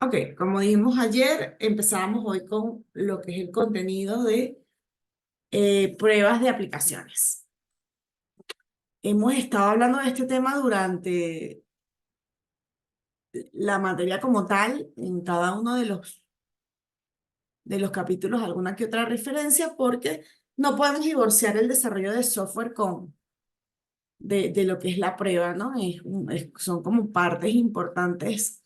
Ok, como dijimos ayer, empezamos hoy con lo que es el contenido de pruebas de aplicaciones. Hemos estado hablando de este tema durante la materia como tal, en cada uno de los capítulos, alguna que otra referencia, porque no podemos divorciar el desarrollo de software de lo que es la prueba, ¿no? Son como partes importantes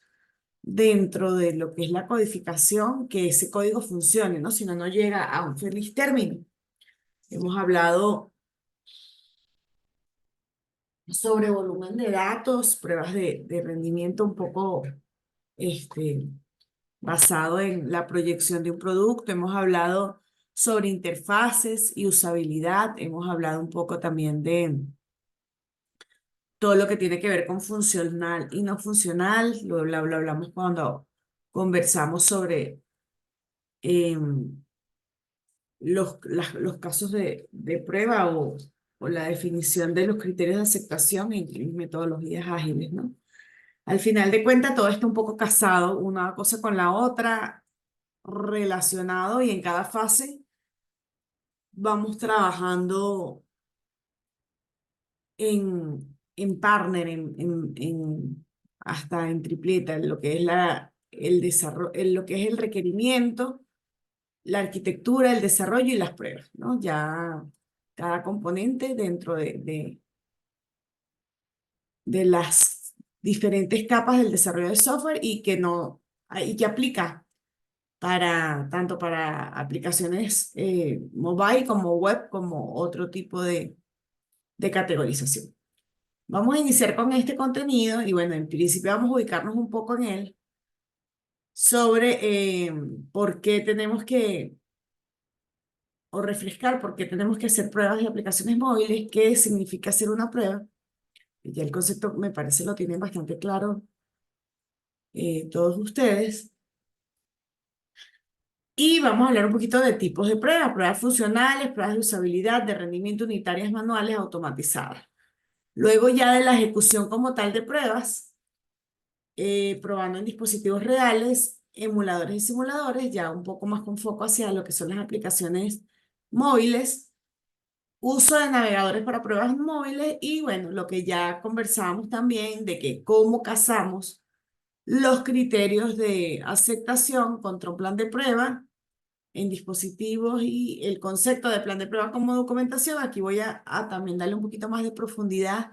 dentro de lo que es la codificación, que ese código funcione, ¿no? Si no, no llega a un feliz término. Hemos hablado sobre volumen de datos, pruebas de rendimiento un poco este, basado en la proyección de un producto. Hemos hablado sobre interfaces y usabilidad. Hemos hablado un poco también de todo lo que tiene que ver con funcional y no funcional. Lo hablamos cuando conversamos sobre los casos de prueba o la definición de los criterios de aceptación en metodologías ágiles, ¿no? Al final de cuentas, todo está un poco casado, una cosa con la otra, relacionado y en cada fase vamos trabajando en partner, hasta en tripleta, en lo que es el desarrollo, en lo que es el requerimiento, la arquitectura, el desarrollo y las pruebas, ¿no? Ya cada componente dentro de las diferentes capas del desarrollo de software y que no, y que aplica tanto para aplicaciones mobile como web, como otro tipo de categorización. Vamos a iniciar con este contenido y bueno, en principio vamos a ubicarnos un poco en él sobre por qué tenemos que, o refrescar por qué tenemos que hacer pruebas de aplicaciones móviles, qué significa hacer una prueba. Ya el concepto me parece lo tienen bastante claro todos ustedes. Y vamos a hablar un poquito de tipos de pruebas, pruebas funcionales, pruebas de usabilidad, de rendimiento unitarias manuales automatizadas. Luego ya de la ejecución como tal de pruebas, probando en dispositivos reales, emuladores y simuladores, ya un poco más con foco hacia lo que son las aplicaciones móviles, uso de navegadores para pruebas móviles y bueno, lo que ya conversábamos también de que cómo casamos los criterios de aceptación contra un plan de prueba en dispositivos y el concepto de plan de prueba como documentación. Aquí voy a también darle un poquito más de profundidad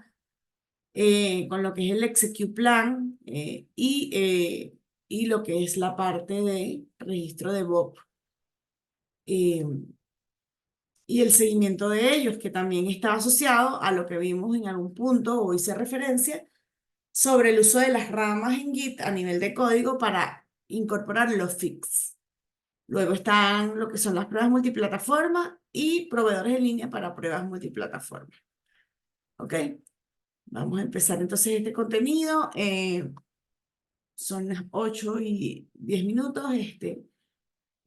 con lo que es el execute plan y lo que es la parte de registro de BOP eh, y el seguimiento de ellos, que también está asociado a lo que vimos en algún punto o hice referencia sobre el uso de las ramas en Git a nivel de código para incorporar los fix. Luego están lo que son las pruebas multiplataforma y proveedores en línea para pruebas multiplataforma. ¿Ok? Vamos a empezar entonces este contenido. Son las 8:10.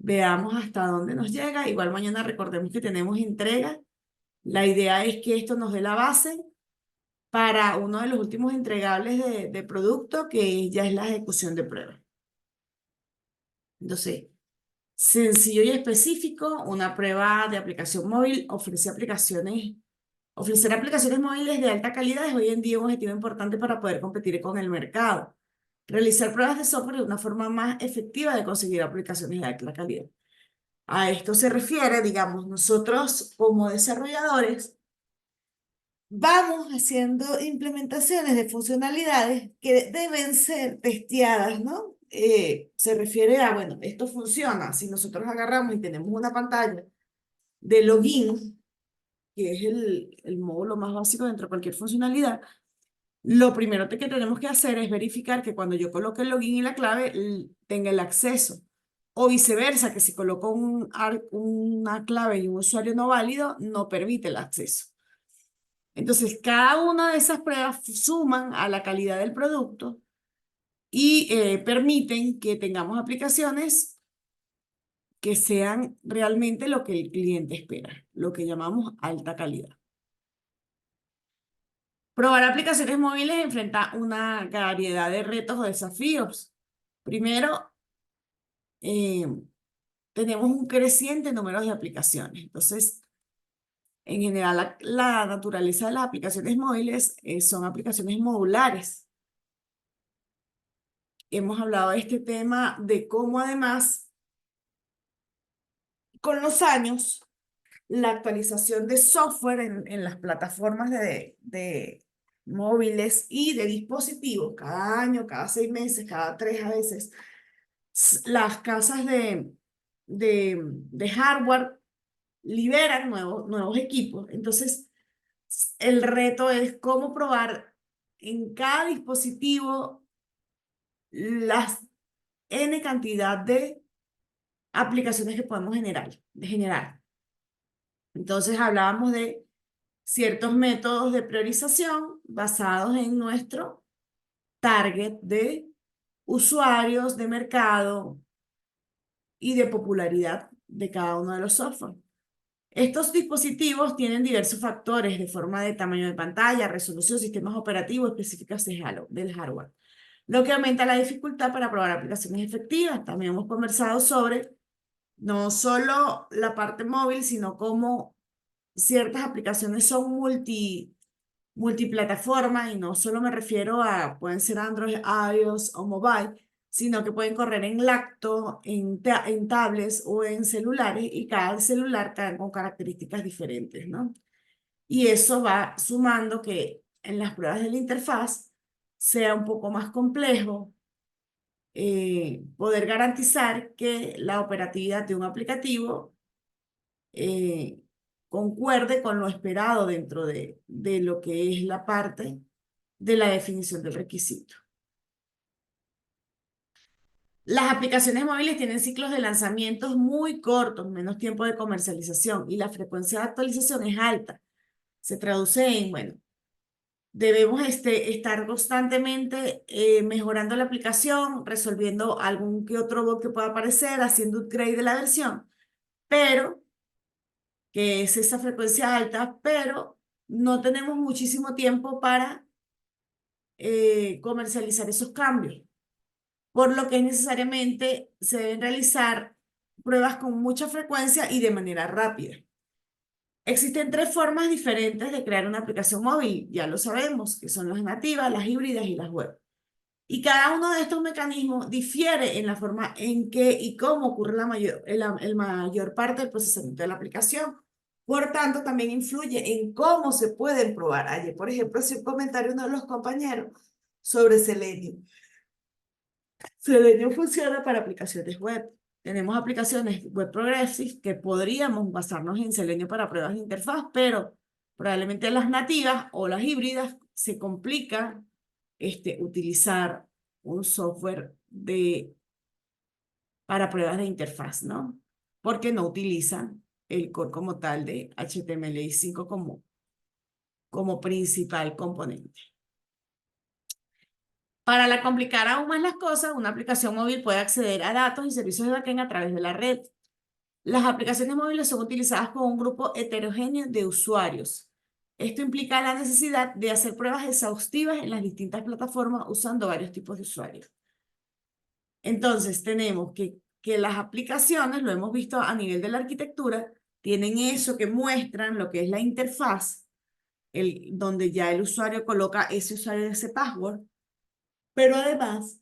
Veamos hasta dónde nos llega. Igual mañana recordemos que tenemos entrega. La idea es que esto nos dé la base para uno de los últimos entregables de producto, que ya es la ejecución de pruebas. Entonces, sencillo y específico, una prueba de aplicación móvil ofrecer aplicaciones móviles de alta calidad es hoy en día un objetivo importante para poder competir con el mercado. Realizar pruebas de software es una forma más efectiva de conseguir aplicaciones de alta calidad. A esto se refiere, digamos, nosotros como desarrolladores vamos haciendo implementaciones de funcionalidades que deben ser testeadas, ¿no? Se refiere a, bueno, esto funciona. Si nosotros agarramos y tenemos una pantalla de login, que es el módulo más básico dentro de cualquier funcionalidad, lo primero que tenemos que hacer es verificar que cuando yo coloque el login y la clave tenga el acceso. O viceversa, que si coloco una clave y un usuario no válido, no permite el acceso. Entonces, cada una de esas pruebas suman a la calidad del producto y permiten que tengamos aplicaciones que sean realmente lo que el cliente espera, lo que llamamos alta calidad. Probar aplicaciones móviles enfrenta una variedad de retos o desafíos. Primero, eh, tenemos un creciente número de aplicaciones. Entonces, en general, la naturaleza de las aplicaciones móviles son aplicaciones modulares. Hemos hablado de este tema de cómo además, con los años, la actualización de software en las plataformas de móviles y de dispositivos, cada año, cada 6 meses, cada 3 a veces, las casas de hardware liberan nuevos equipos. Entonces, el reto es cómo probar en cada dispositivo las N cantidad de aplicaciones que podemos generar. Entonces, hablábamos de ciertos métodos de priorización basados en nuestro target de usuarios, de mercado y de popularidad de cada uno de los software. Estos dispositivos tienen diversos factores de forma de tamaño de pantalla, resolución, sistemas operativos específicos del hardware, lo que aumenta la dificultad para probar aplicaciones efectivas. También hemos conversado sobre no solo la parte móvil, sino cómo ciertas aplicaciones son multiplataforma, y no solo me refiero a, pueden ser Android, iOS o mobile, sino que pueden correr en lacto, en tablets o en celulares, y cada celular con características diferentes, ¿no? Y eso va sumando que en las pruebas de la interfaz sea un poco más complejo poder garantizar que la operatividad de un aplicativo eh, concuerde con lo esperado dentro de lo que es la parte de la definición del requisito. Las aplicaciones móviles tienen ciclos de lanzamientos muy cortos, menos tiempo de comercialización, y la frecuencia de actualización es alta. Se traduce en, bueno, debemos estar constantemente mejorando la aplicación, resolviendo algún que otro bug que pueda aparecer, haciendo upgrade de la versión, pero que es esa frecuencia alta, pero no tenemos muchísimo tiempo para comercializar esos cambios, por lo que necesariamente se deben realizar pruebas con mucha frecuencia y de manera rápida. Existen tres formas diferentes de crear una aplicación móvil, ya lo sabemos, que son las nativas, las híbridas y las web. Y cada uno de estos mecanismos difiere en la forma en que y cómo ocurre el mayor parte del procesamiento de la aplicación. Por tanto, también influye en cómo se pueden probar. Ayer, por ejemplo, hacía un comentario uno de los compañeros sobre Selenium. Selenium funciona para aplicaciones web. Tenemos aplicaciones web progressive que podríamos basarnos en Selenium para pruebas de interfaz, pero probablemente las nativas o las híbridas se complica utilizar un software para pruebas de interfaz, ¿no? Porque no utilizan el core como tal de HTML5 como principal componente. Para complicar aún más las cosas, una aplicación móvil puede acceder a datos y servicios de backend a través de la red. Las aplicaciones móviles son utilizadas con un grupo heterogéneo de usuarios. Esto implica la necesidad de hacer pruebas exhaustivas en las distintas plataformas usando varios tipos de usuarios. Entonces, tenemos que las aplicaciones, lo hemos visto a nivel de la arquitectura, tienen eso que muestran lo que es la interfaz, donde ya el usuario coloca ese usuario de ese password, pero además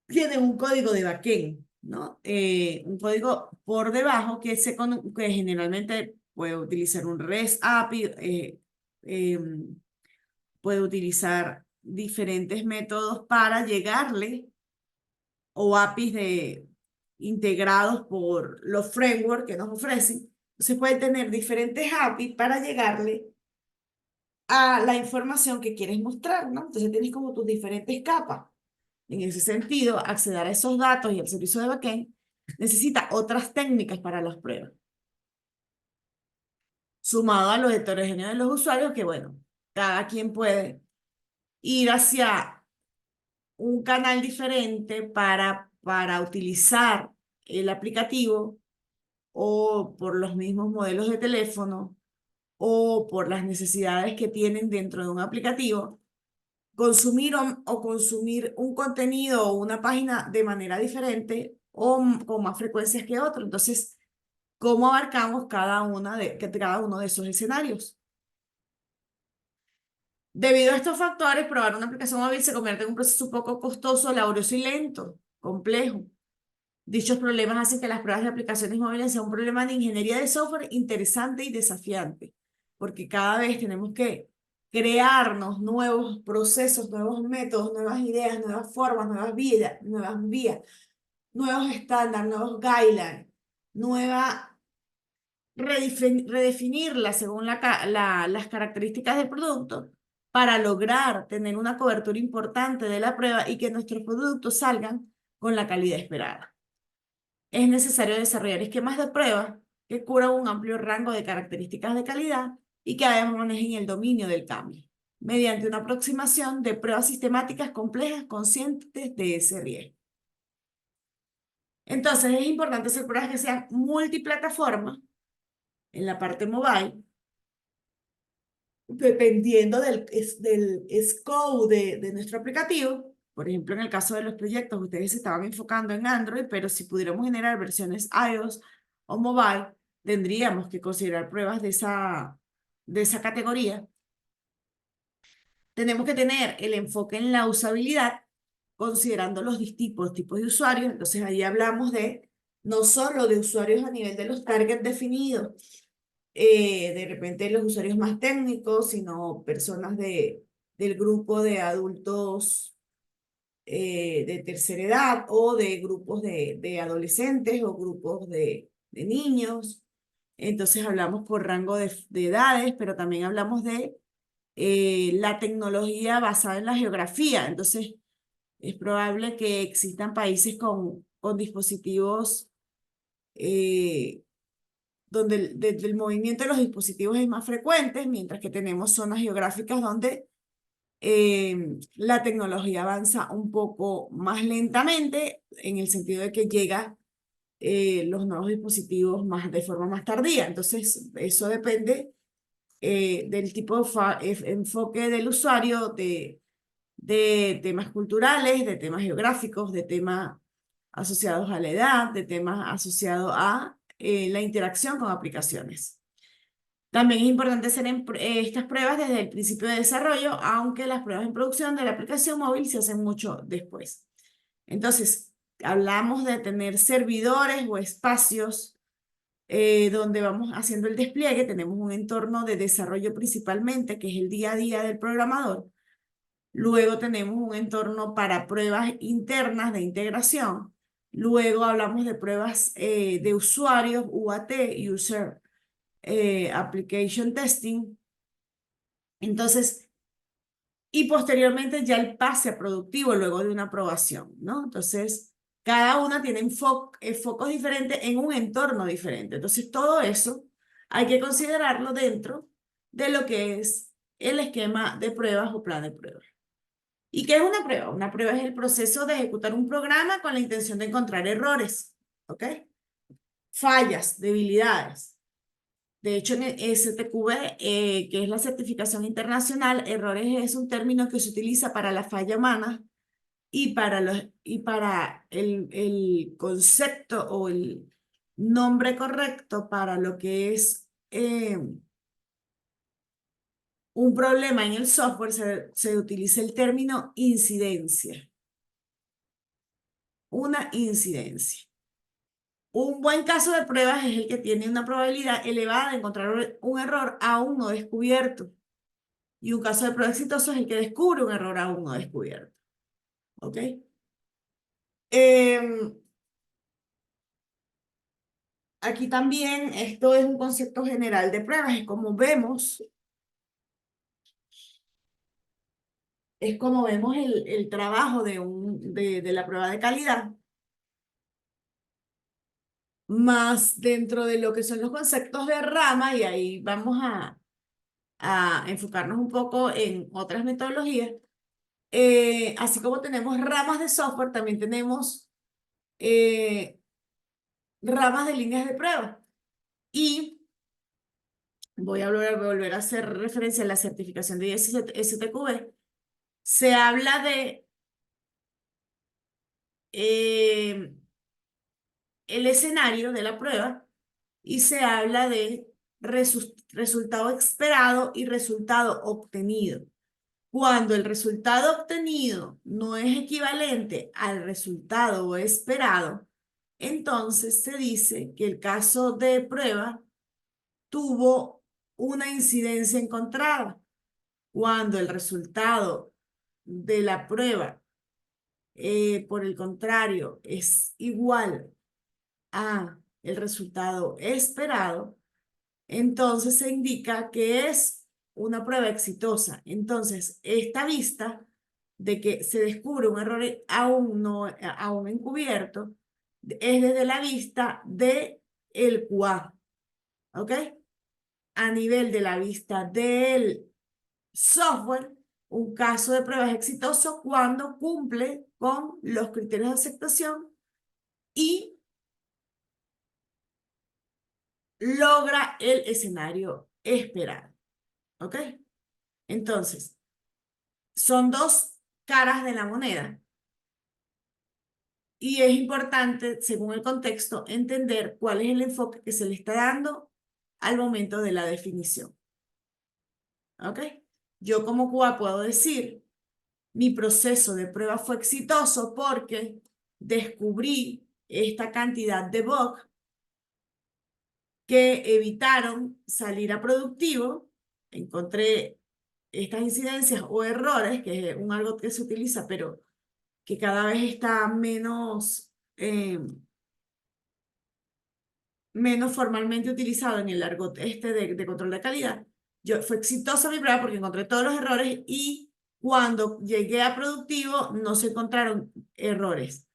tiene un código de backend, ¿no? Un código por debajo que generalmente puede utilizar un REST API, puede utilizar diferentes métodos para llegarle o APIs integrados por los frameworks que nos ofrecen. Entonces puede tener diferentes APIs para llegarle a la información que quieres mostrar, ¿no? Entonces tienes como tus diferentes capas. En ese sentido, acceder a esos datos y al servicio de backend necesita otras técnicas para las pruebas, sumado a los heterogéneos de los usuarios, que bueno, cada quien puede ir hacia un canal diferente para utilizar el aplicativo, o por los mismos modelos de teléfono, o por las necesidades que tienen dentro de un aplicativo, consumir o consumir un contenido o una página de manera diferente o con más frecuencias que otro. Entonces, ¿cómo abarcamos cada uno de esos escenarios? Debido a estos factores, probar una aplicación móvil se convierte en un proceso un poco costoso, laborioso y lento, complejo. Dichos problemas hacen que las pruebas de aplicaciones móviles sean un problema de ingeniería de software interesante y desafiante, porque cada vez tenemos que crearnos nuevos procesos, nuevos métodos, nuevas ideas, nuevas formas, nuevas vías, nuevos estándares, nuevos guidelines, nueva redefinirla según las características del producto para lograr tener una cobertura importante de la prueba y que nuestros productos salgan con la calidad esperada. Es necesario desarrollar esquemas de prueba que cubran un amplio rango de características de calidad y que además manejen el dominio del cambio, mediante una aproximación de pruebas sistemáticas complejas conscientes de ese riesgo. Entonces, es importante hacer pruebas que sean multiplataforma en la parte mobile, dependiendo del scope de nuestro aplicativo. Por ejemplo, en el caso de los proyectos, ustedes se estaban enfocando en Android, pero si pudiéramos generar versiones iOS o mobile, tendríamos que considerar pruebas de esa categoría. Tenemos que tener el enfoque en la usabilidad, considerando los distintos tipos de usuarios. Entonces, ahí hablamos de no solo de usuarios a nivel de los targets definidos, de repente los usuarios más técnicos, sino personas del grupo de adultos de tercera edad o de grupos de adolescentes o grupos de niños. Entonces hablamos por rango de edades, pero también hablamos de la tecnología basada en la geografía. Entonces es probable que existan países con dispositivos donde el movimiento de los dispositivos es más frecuente, mientras que tenemos zonas geográficas donde la tecnología avanza un poco más lentamente, en el sentido de que llega los nuevos dispositivos de forma más tardía. Entonces, eso depende del tipo de enfoque del usuario, de temas culturales, de temas geográficos, de temas asociados a la edad, de temas asociados a la interacción con aplicaciones. También es importante hacer estas pruebas desde el principio de desarrollo, aunque las pruebas en producción de la aplicación móvil se hacen mucho después. Entonces, hablamos de tener servidores o espacios donde vamos haciendo el despliegue. Tenemos un entorno de desarrollo principalmente, que es el día a día del programador. Luego tenemos un entorno para pruebas internas de integración. Luego hablamos de pruebas de usuarios, UAT, User Application Testing. Entonces, y posteriormente ya el pase a productivo luego de una aprobación, ¿no? Entonces, cada una tiene focos diferentes en un entorno diferente. Entonces, todo eso hay que considerarlo dentro de lo que es el esquema de pruebas o plan de pruebas. ¿Y qué es una prueba? Una prueba es el proceso de ejecutar un programa con la intención de encontrar errores, ¿ok? Fallas, debilidades. De hecho, en el STQB, que es la certificación internacional, errores es un término que se utiliza para la falla humana y para el concepto o el nombre correcto para lo que es un problema en el software, se utiliza el término incidencia. Una incidencia. Un buen caso de pruebas es el que tiene una probabilidad elevada de encontrar un error aún no descubierto. Y un caso de prueba exitoso es el que descubre un error aún no descubierto. ¿Ok? Em, Aquí también esto es un concepto general de pruebas. Es como vemos el trabajo de la prueba de calidad, más dentro de lo que son los conceptos de rama, y ahí vamos a enfocarnos un poco en otras metodologías. Así como tenemos ramas de software, también tenemos eh, ramas de líneas de prueba. Y voy a volver a hacer referencia a la certificación de STQB, Se habla de eh, el escenario de la prueba y se habla de resultado esperado y resultado obtenido. Cuando el resultado obtenido no es equivalente al resultado esperado, entonces se dice que el caso de prueba tuvo una incidencia encontrada. Cuando el resultado de la prueba, por el contrario, es igual a el resultado esperado, entonces se indica que es una prueba exitosa. Entonces, esta vista de que se descubre un error aún no aún encubierto es desde la vista de el QA, ¿ok? A nivel de la vista del software, un caso de prueba es exitoso cuando cumple con los criterios de aceptación y logra el escenario esperado, ¿ok? Entonces, son dos caras de la moneda y es importante, según el contexto, entender cuál es el enfoque que se le está dando al momento de la definición. ¿Ok? Yo como QA puedo decir, mi proceso de prueba fue exitoso porque descubrí esta cantidad de bugs que evitaron salir a productivo. Encontré estas incidencias o errores, que es un algo que se utiliza, pero que cada vez está menos formalmente utilizado en el argot este de control de calidad. Fue exitosa mi prueba porque encontré todos los errores y cuando llegué a productivo no se encontraron errores.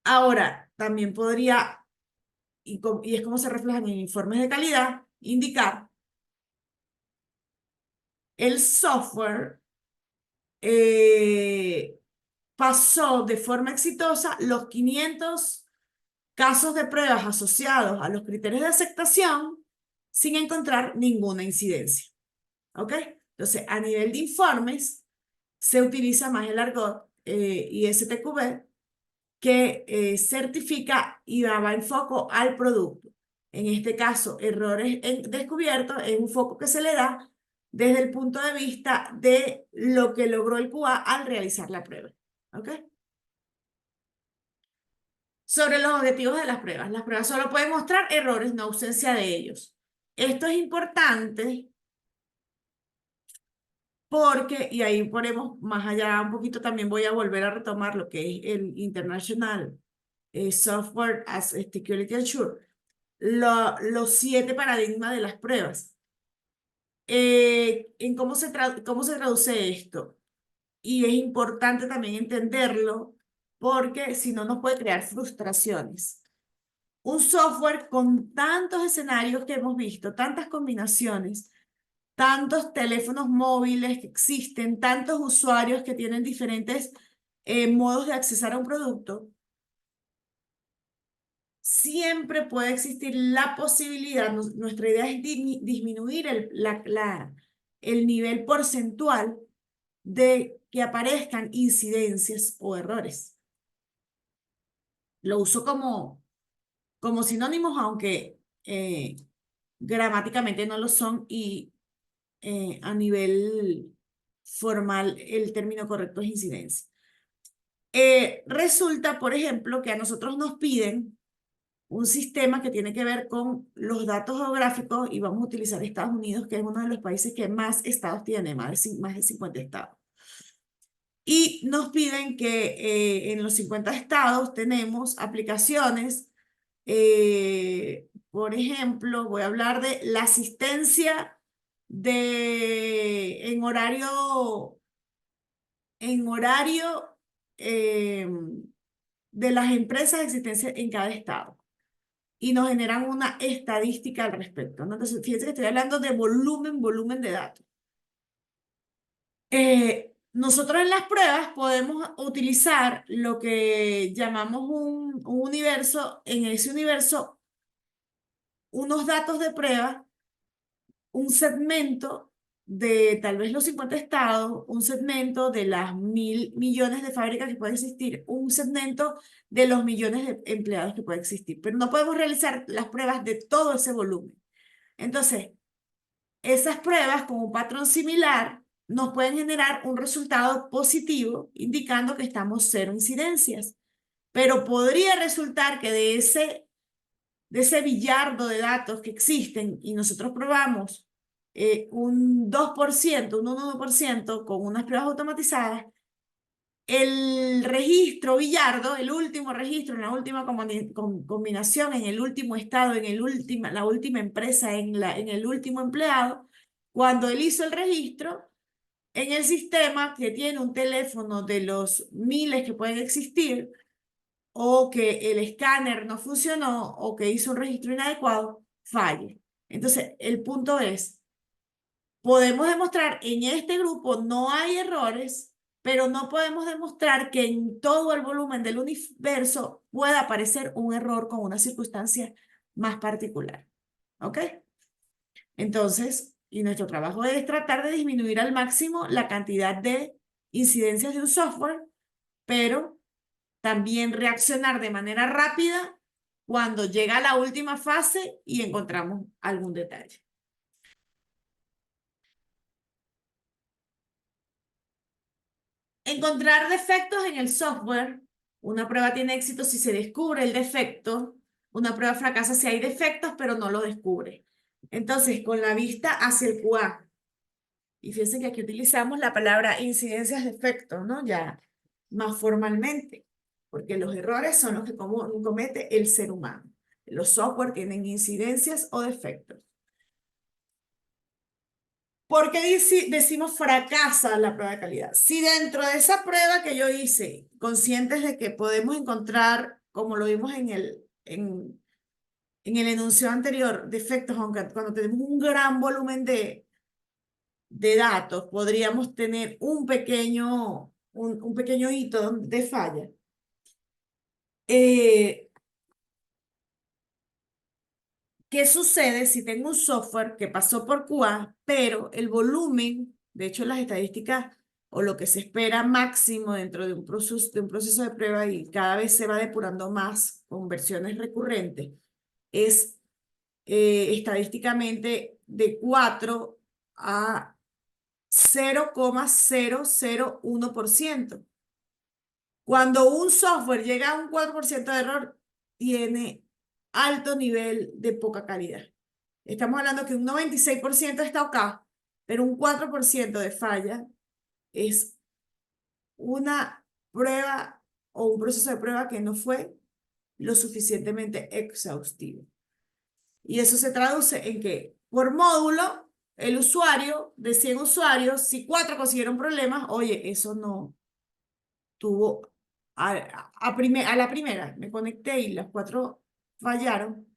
Ahora, también podría, y es como se reflejan en informes de calidad, indicar el software eh, pasó de forma exitosa los 500 casos de pruebas asociados a los criterios de aceptación sin encontrar ninguna incidencia. ¿Ok? Entonces, a nivel de informes, se utiliza más el argot ISTQB que certifica y daba el foco al producto. En este caso, errores descubiertos es un foco que se le da desde el punto de vista de lo que logró el QA al realizar la prueba. ¿Ok? Sobre los objetivos de las pruebas. Las pruebas solo pueden mostrar errores, no ausencia de ellos. Esto es importante porque, y ahí ponemos más allá un poquito, también voy a volver a retomar lo que es el International Software as Security Assured, los 7 paradigmas de las pruebas. En cómo se traduce esto. Y es importante también entenderlo porque si no nos puede crear frustraciones. Un software con tantos escenarios que hemos visto, tantas combinaciones, tantos teléfonos móviles que existen, tantos usuarios que tienen diferentes modos de accesar a un producto, siempre puede existir la posibilidad, nuestra idea es disminuir el nivel porcentual de que aparezcan incidencias o errores. Lo uso como sinónimos, aunque gramáticamente no lo son y a nivel formal el término correcto es incidencia. Resulta, por ejemplo, que a nosotros nos piden un sistema que tiene que ver con los datos geográficos y vamos a utilizar Estados Unidos, que es uno de los países que más estados tiene, más de 50 estados. Y nos piden que en los 50 estados tenemos aplicaciones, por ejemplo, voy a hablar de la asistencia en horario eh, de las empresas existentes en cada estado y nos generan una estadística al respecto, ¿no? Entonces, fíjense que estoy hablando de volumen de datos. Nosotros en las pruebas podemos utilizar lo que llamamos un universo, en ese universo, unos datos de prueba, un segmento de tal vez los 50 estados, un segmento de las 1.000 millones de fábricas que pueden existir, un segmento de los millones de empleados que pueden existir, pero no podemos realizar las pruebas de todo ese volumen. Entonces, esas pruebas con un patrón similar nos pueden generar un resultado positivo, indicando que estamos cero incidencias, pero podría resultar que de ese billardo de datos que existen y nosotros probamos un 2%, un 1% con unas pruebas automatizadas, el registro billardo, el último registro, en la última combinación, en el último estado, la última empresa, en el último empleado, cuando él hizo el registro, en el sistema que tiene un teléfono de los miles que pueden existir, o que el escáner no funcionó o que hizo un registro inadecuado, falle. Entonces, el punto es, podemos demostrar en este grupo no hay errores, pero no podemos demostrar que en todo el volumen del universo pueda aparecer un error con una circunstancia más particular. ¿Ok? Entonces, y nuestro trabajo es tratar de disminuir al máximo la cantidad de incidencias de un software, pero también reaccionar de manera rápida cuando llega la última fase y encontramos algún detalle. Encontrar defectos en el software. Una prueba tiene éxito si se descubre el defecto. Una prueba fracasa si hay defectos, pero no lo descubre. Entonces, con la vista hacia el QA. Y fíjense que aquí utilizamos la palabra incidencias de efectos, ¿no? Ya más formalmente, porque los errores son los que comete el ser humano. Los software tienen incidencias o defectos. ¿Por qué decimos fracasa la prueba de calidad? Si dentro de esa prueba que yo hice, conscientes de que podemos encontrar, como lo vimos en el enunciado anterior, defectos, aunque cuando tenemos un gran volumen de datos, podríamos tener un pequeño hito de falla. Eh, ¿Qué sucede si tengo un software que pasó por QA, pero el volumen, de hecho las estadísticas o lo que se espera máximo dentro de un proceso de prueba y cada vez se va depurando más con versiones recurrentes, es estadísticamente de 4 a 0,001%. Cuando un software llega a un 4% de error, tiene alto nivel de poca calidad. Estamos hablando que un 96% está OK, pero un 4% de falla es una prueba o un proceso de prueba que no fue lo suficientemente exhaustivo. Y eso se traduce en que por módulo, el usuario, de 100 usuarios, si 4 consiguieron problemas, oye, eso no tuvo a la primera, me conecté y las 4 fallaron,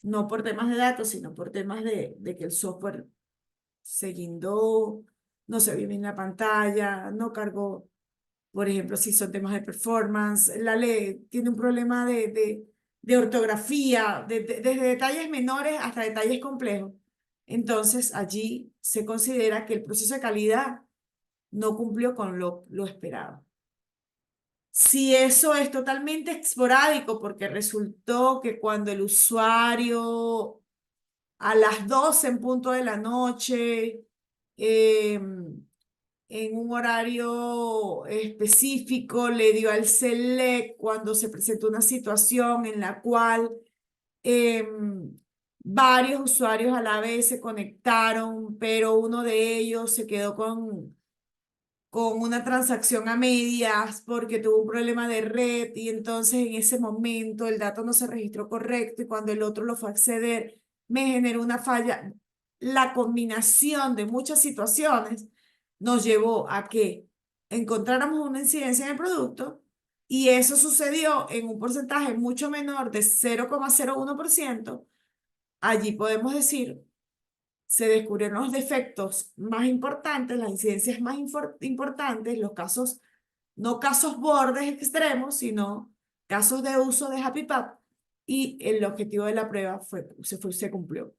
no por temas de datos, sino por temas de que el software se guindó, no se vio bien la pantalla, no cargó, por ejemplo, si son temas de performance, la ley tiene un problema de ortografía, desde detalles menores hasta detalles complejos. Entonces, allí se considera que el proceso de calidad no cumplió con lo esperado. Si eso es totalmente esporádico, porque resultó que cuando el usuario a las 12 en punto de la noche, en un horario específico, le dio al select cuando se presentó una situación en la cual varios usuarios a la vez se conectaron, pero uno de ellos se quedó con una transacción a medias porque tuvo un problema de red y entonces en ese momento el dato no se registró correcto y cuando el otro lo fue a acceder me generó una falla. La combinación de muchas situaciones nos llevó a que encontráramos una incidencia en el producto y eso sucedió en un porcentaje mucho menor de 0,01%. Allí podemos decir se descubrieron los defectos más importantes, las incidencias más importantes, los casos, no casos bordes extremos, sino casos de uso de Happy Path, y el objetivo de la prueba se cumplió.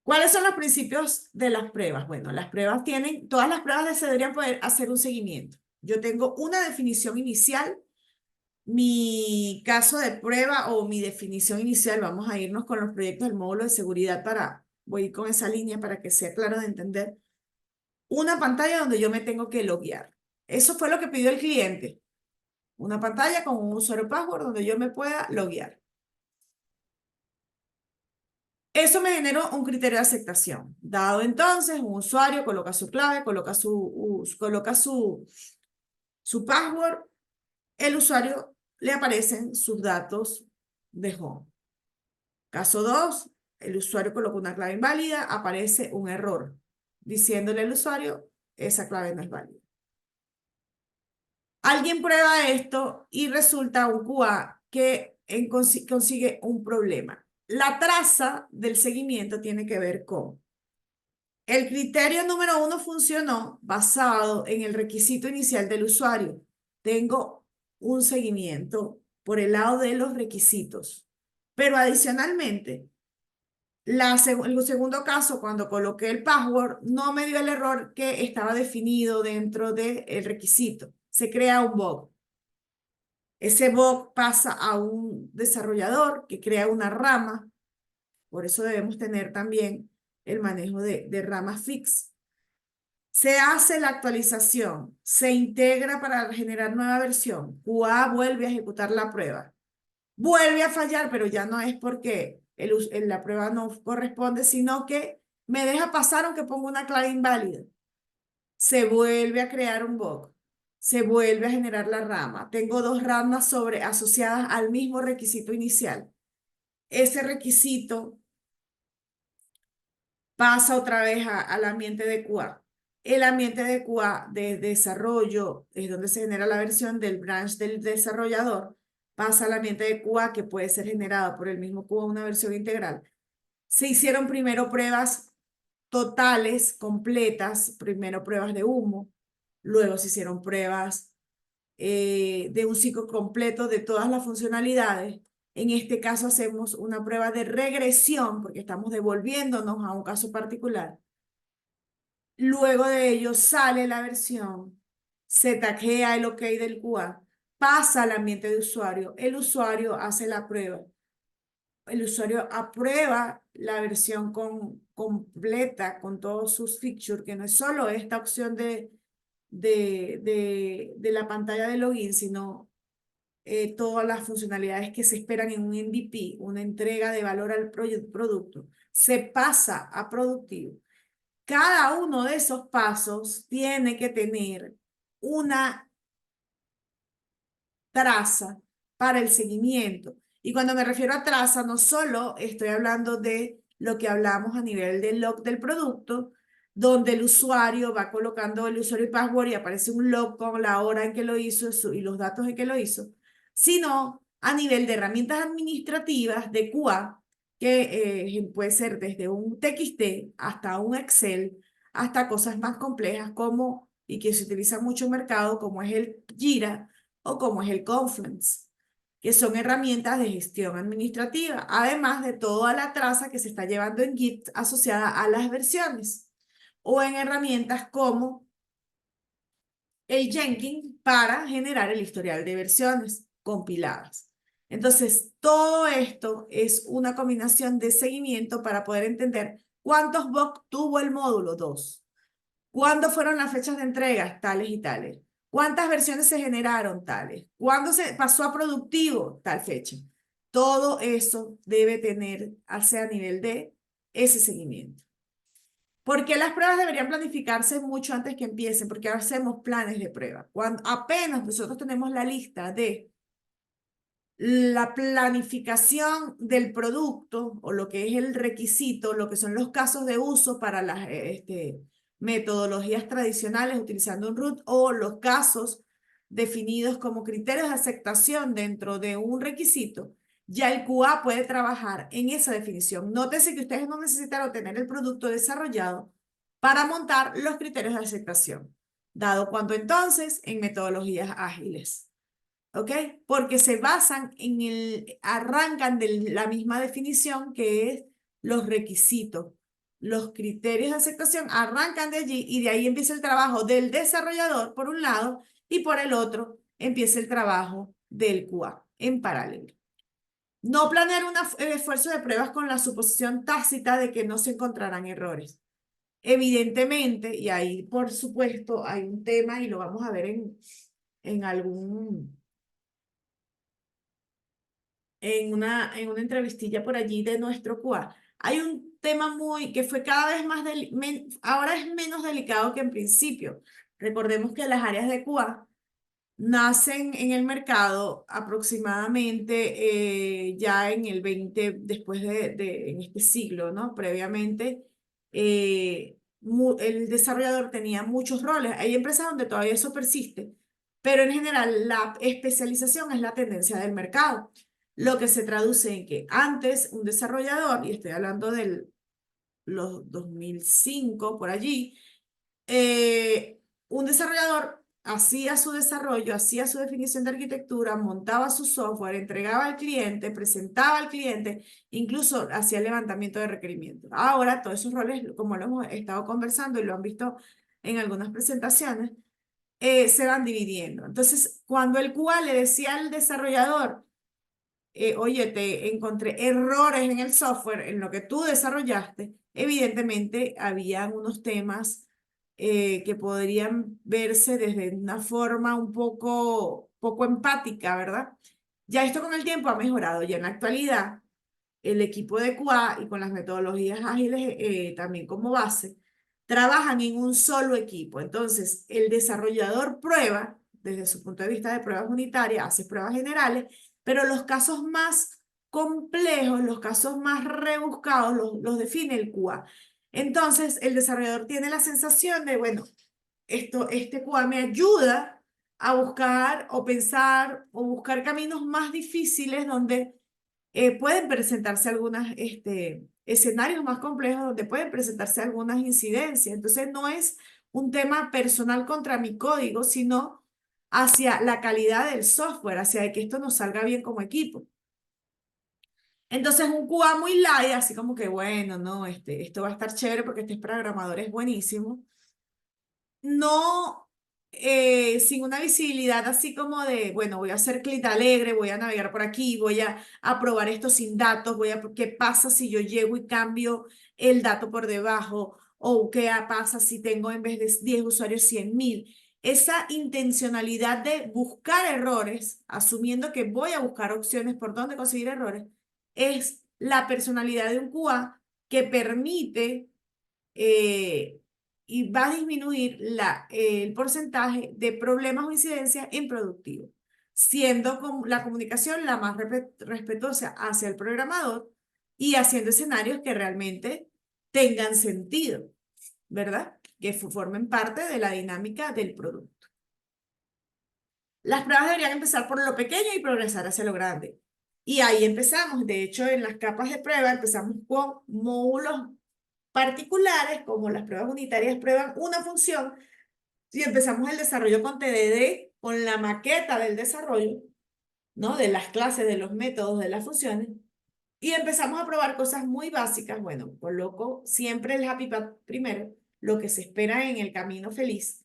¿Cuáles son los principios de las pruebas? Bueno, las pruebas tienen, todas las pruebas se deberían poder hacer un seguimiento. Yo tengo una definición inicial, mi caso de prueba o mi definición inicial, vamos a irnos con los proyectos del módulo de seguridad voy a ir con esa línea para que sea claro de entender. Una pantalla donde yo me tengo que loguear. Eso fue lo que pidió el cliente. Una pantalla con un usuario password donde yo me pueda loguear. Eso me generó un criterio de aceptación. Dado entonces, un usuario coloca su clave, su password, el usuario le aparecen sus datos de home. Caso 2, el usuario coloca una clave inválida, aparece un error diciéndole al usuario, esa clave no es válida. Alguien prueba esto y resulta un QA que consigue un problema. La traza del seguimiento tiene que ver con el criterio número 1 funcionó basado en el requisito inicial del usuario. Tengo un seguimiento por el lado de los requisitos. Pero adicionalmente, el segundo caso, cuando coloqué el password, no me dio el error que estaba definido dentro del requisito. Se crea un bug. Ese bug pasa a un desarrollador que crea una rama. Por eso debemos tener también el manejo de ramas fix. Se hace la actualización, se integra para generar nueva versión. QA vuelve a ejecutar la prueba. Vuelve a fallar, pero ya no es porque la prueba no corresponde, sino que me deja pasar aunque ponga una clave inválida. Se vuelve a crear un bug. Se vuelve a generar la rama. Tengo dos ramas asociadas al mismo requisito inicial. Ese requisito pasa otra vez al ambiente de QA. El ambiente de QA de desarrollo es donde se genera la versión del branch del desarrollador. Pasa al ambiente de QA que puede ser generado por el mismo QA, una versión integral. Se hicieron primero pruebas totales, completas, primero pruebas de humo, luego se hicieron pruebas de un ciclo completo de todas las funcionalidades. En este caso hacemos una prueba de regresión porque estamos devolviéndonos a un caso particular. Luego de ello sale la versión, se taguea el OK del QA, pasa al ambiente de usuario, el usuario hace la prueba. El usuario aprueba la versión completa con todos sus features, que no es solo esta opción de la pantalla de login, sino todas las funcionalidades que se esperan en un MVP, una entrega de valor al producto. Se pasa a productivo. Cada uno de esos pasos tiene que tener una traza para el seguimiento. Y cuando me refiero a traza, no solo estoy hablando de lo que hablamos a nivel del log del producto, donde el usuario va colocando el usuario y password y aparece un log con la hora en que lo hizo y los datos en que lo hizo, sino a nivel de herramientas administrativas de QA, que puede ser desde un TXT hasta un Excel, hasta cosas más complejas como, y que se utiliza mucho en mercado, como es el Jira, o como es el Confluence, que son herramientas de gestión administrativa, además de toda la traza que se está llevando en Git asociada a las versiones, o en herramientas como el Jenkins para generar el historial de versiones compiladas. Entonces, todo esto es una combinación de seguimiento para poder entender cuántos bugs tuvo el módulo 2. ¿Cuándo fueron las fechas de entrega? Tales y tales. ¿Cuántas versiones se generaron? Tales. ¿Cuándo se pasó a productivo? Tal fecha. Todo eso debe tener, hacia a nivel de ese seguimiento. ¿Por qué las pruebas deberían planificarse mucho antes que empiecen? Porque hacemos planes de prueba. Cuando apenas nosotros tenemos la lista de la planificación del producto o lo que es el requisito, lo que son los casos de uso para las metodologías tradicionales utilizando un root o los casos definidos como criterios de aceptación dentro de un requisito, ya el QA puede trabajar en esa definición. Nótese que ustedes no necesitan tener el producto desarrollado para montar los criterios de aceptación, dado cuando entonces en metodologías ágiles. ¿Ok? Porque se basan arrancan de la misma definición que es los requisitos los criterios de aceptación arrancan de allí y de ahí empieza el trabajo del desarrollador por un lado y por el otro empieza el trabajo del QA en paralelo. No planear un esfuerzo de pruebas con la suposición tácita de que no se encontrarán errores. Evidentemente, y ahí por supuesto hay un tema y lo vamos a ver en algún, en una entrevistilla por allí de nuestro QA. Hay un tema que fue cada vez más, ahora es menos delicado que en principio. Recordemos que las áreas de QA nacen en el mercado aproximadamente ya en el 20, después en este siglo, ¿no? Previamente, el desarrollador tenía muchos roles. Hay empresas donde todavía eso persiste, pero en general la especialización es la tendencia del mercado, lo que se traduce en que antes un desarrollador, y estoy hablando de los 2005 por allí, un desarrollador hacía su desarrollo, hacía su definición de arquitectura, montaba su software, entregaba al cliente, presentaba al cliente, incluso hacía el levantamiento de requerimientos. Ahora, todos esos roles, como lo hemos estado conversando y lo han visto en algunas presentaciones, se van dividiendo. Entonces, cuando el QA le decía al desarrollador, oye, te encontré errores en el software, en lo que tú desarrollaste, evidentemente había unos temas que podrían verse desde una forma un poco empática, ¿verdad? Ya esto con el tiempo ha mejorado, ya en la actualidad el equipo de QA y con las metodologías ágiles también como base, trabajan en un solo equipo. Entonces, el desarrollador prueba, desde su punto de vista de pruebas unitarias, hace pruebas generales, pero los casos más complejos, los casos más rebuscados, los define el QA. Entonces, el desarrollador tiene la sensación de, bueno, este QA me ayuda a buscar o pensar o buscar caminos más difíciles donde pueden presentarse algunos escenarios más complejos donde pueden presentarse algunas incidencias. Entonces, no es un tema personal contra mi código, sino hacia la calidad del software, hacia que esto nos salga bien como equipo. Entonces, un QA muy light, así como que, bueno, no, esto va a estar chévere porque este programador es buenísimo, no sin una visibilidad así como de, bueno, voy a hacer clic alegre, voy a navegar por aquí, voy a probar esto sin datos, ¿qué pasa si yo llego y cambio el dato por debajo? ¿O qué pasa si tengo en vez de 10 usuarios 100.000? Esa intencionalidad de buscar errores, asumiendo que voy a buscar opciones por dónde conseguir errores, es la personalidad de un QA que permite eh, y va a disminuir el porcentaje de problemas o incidencias en productivo, siendo la comunicación la más respetuosa hacia el programador y haciendo escenarios que realmente tengan sentido, ¿verdad? Que formen parte de la dinámica del producto. Las pruebas deberían empezar por lo pequeño y progresar hacia lo grande. Y ahí empezamos. De hecho, en las capas de prueba empezamos con módulos particulares, como las pruebas unitarias prueban una función, y empezamos el desarrollo con TDD, con la maqueta del desarrollo, ¿no? De las clases, de los métodos, de las funciones, y empezamos a probar cosas muy básicas. Bueno, coloco siempre el happy path primero, lo que se espera en el camino feliz.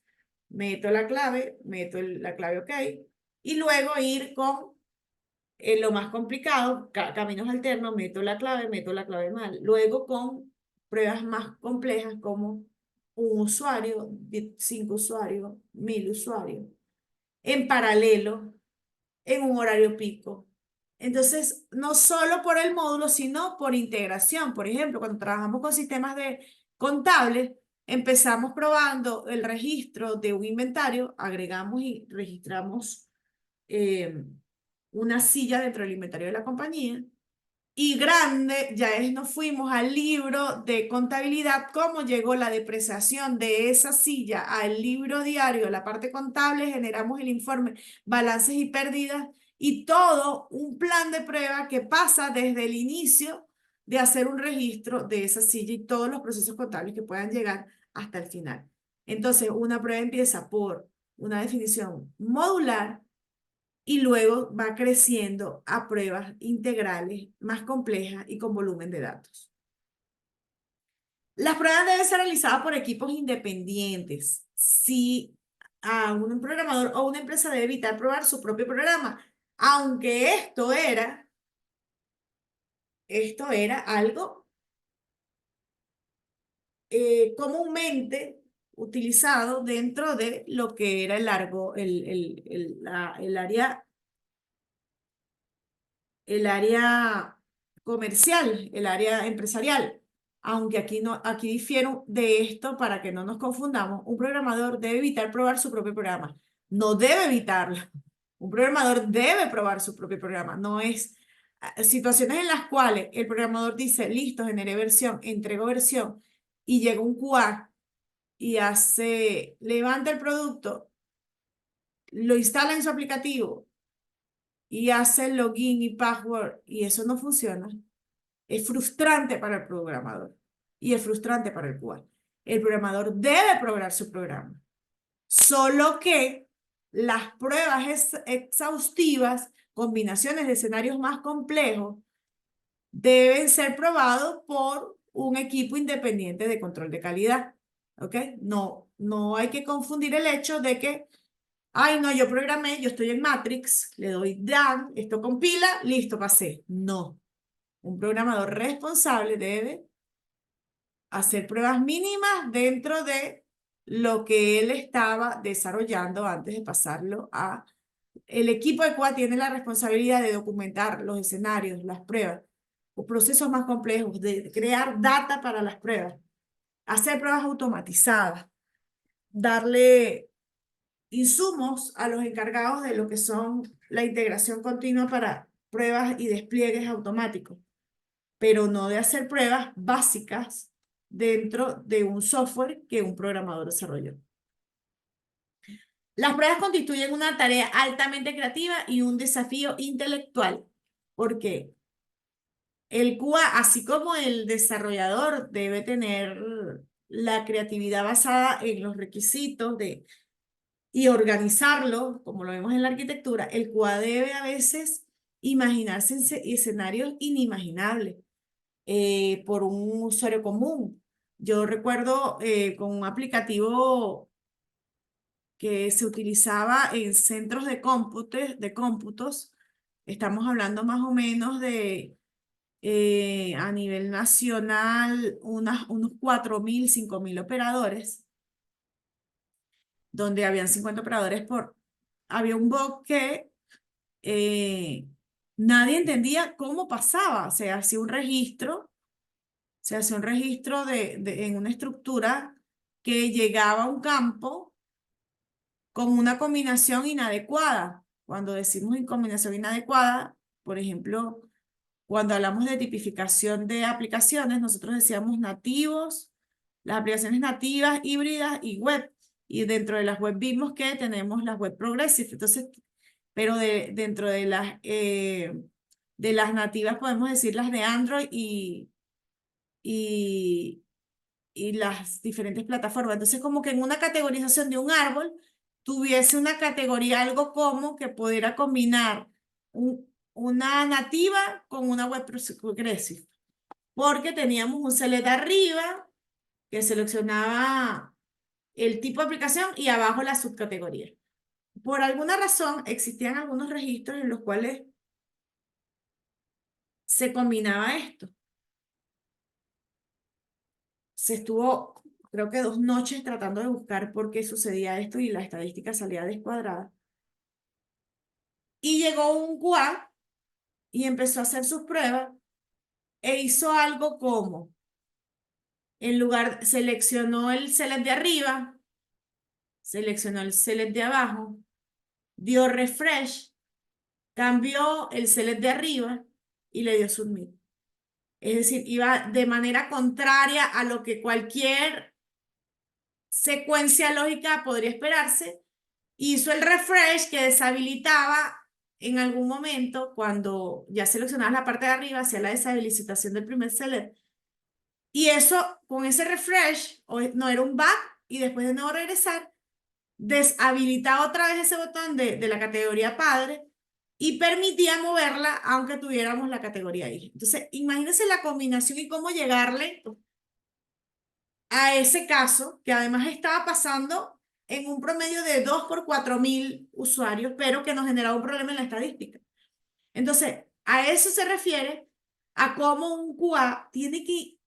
Meto la clave, meto la clave OK, y luego ir con lo más complicado, caminos alternos, meto la clave mal. Luego con pruebas más complejas como un usuario, 5 usuarios, 1.000 usuarios, en paralelo, en un horario pico. Entonces, no solo por el módulo, sino por integración. Por ejemplo, cuando trabajamos con sistemas de contables, empezamos probando el registro de un inventario, agregamos y registramos eh, una silla dentro del inventario de la compañía. Y grande, nos fuimos al libro de contabilidad, cómo llegó la depreciación de esa silla al libro diario, la parte contable, generamos el informe, balances y pérdidas y todo un plan de prueba que pasa desde el inicio de hacer un registro de esa silla y todos los procesos contables que puedan llegar hasta el final. Entonces, una prueba empieza por una definición modular y luego va creciendo a pruebas integrales más complejas y con volumen de datos. Las pruebas deben ser realizadas por equipos independientes. Si a un programador o una empresa debe evitar probar su propio programa, aunque esto era algo comúnmente utilizado dentro de lo que era el largo, el área comercial, el área empresarial. Aunque aquí no, aquí difiero de esto para que no nos confundamos. Un programador debe evitar probar su propio programa. No debe evitarlo. Un programador debe probar su propio programa. No es situaciones en las cuales el programador dice, listo, generé versión, entrego versión, y llega un QA y levanta el producto, lo instala en su aplicativo y hace el login y password, y eso no funciona. Es frustrante para el programador y es frustrante para el QA. El programador debe probar su programa, solo que las pruebas exhaustivas, combinaciones de escenarios más complejos, deben ser probados por un equipo independiente de control de calidad. ¿Ok? No, no hay que confundir el hecho de que, ay, no, yo programé, yo estoy en Matrix, le doy done, esto compila, listo, pasé. No. Un programador responsable debe hacer pruebas mínimas dentro de lo que él estaba desarrollando antes de pasarlo a... El equipo de QA tiene la responsabilidad de documentar los escenarios, las pruebas, o procesos más complejos, de crear data para las pruebas, hacer pruebas automatizadas, darle insumos a los encargados de lo que son la integración continua para pruebas y despliegues automáticos, pero no de hacer pruebas básicas dentro de un software que un programador desarrolló. Las pruebas constituyen una tarea altamente creativa y un desafío intelectual, porque el QA, así como el desarrollador, debe tener la creatividad basada en los requisitos y organizarlo, como lo vemos en la arquitectura. El QA debe a veces imaginarse escenarios inimaginables por un usuario común. Yo recuerdo con un aplicativo que se utilizaba en centros de cómputos, estamos hablando más o menos de a nivel nacional unos 4.000, 5.000 operadores, donde habían 50 operadores había un bug que eh, nadie entendía cómo pasaba. Se hacía un registro en una estructura que llegaba a un campo con una combinación inadecuada. Cuando decimos en combinación inadecuada, por ejemplo, cuando hablamos de tipificación de aplicaciones, nosotros decíamos nativos, las aplicaciones nativas, híbridas y web. Y dentro de las web vimos que tenemos las web progressive. Entonces, pero dentro de las nativas podemos decir las de Android y, y las diferentes plataformas. Entonces, como que en una categorización de un árbol, tuviese una categoría algo como que pudiera combinar una nativa con una web progressive, porque teníamos un select arriba que seleccionaba el tipo de aplicación y abajo la subcategoría. Por alguna razón, existían algunos registros en los cuales se combinaba esto. Se estuvo, creo que 2 noches tratando de buscar por qué sucedía esto y la estadística salía descuadrada. Y llegó un QA y empezó a hacer sus pruebas e hizo algo como, seleccionó el select de arriba, seleccionó el select de abajo, dio refresh, cambió el select de arriba y le dio submit. Es decir, iba de manera contraria a lo que cualquier secuencia lógica podría esperarse. Hizo el refresh que deshabilitaba en algún momento, cuando ya seleccionabas la parte de arriba, hacia la deshabilitación del primer select. Y eso, con ese refresh, no era un bug, y después de no regresar, deshabilitaba otra vez ese botón de la categoría padre y permitía moverla aunque tuviéramos la categoría hija. Entonces, imagínense la combinación y cómo llegarle a ese caso, que además estaba pasando en un promedio de 2 por 4.000 usuarios, pero que nos generaba un problema en la estadística. Entonces, a eso se refiere a cómo un QA tiene que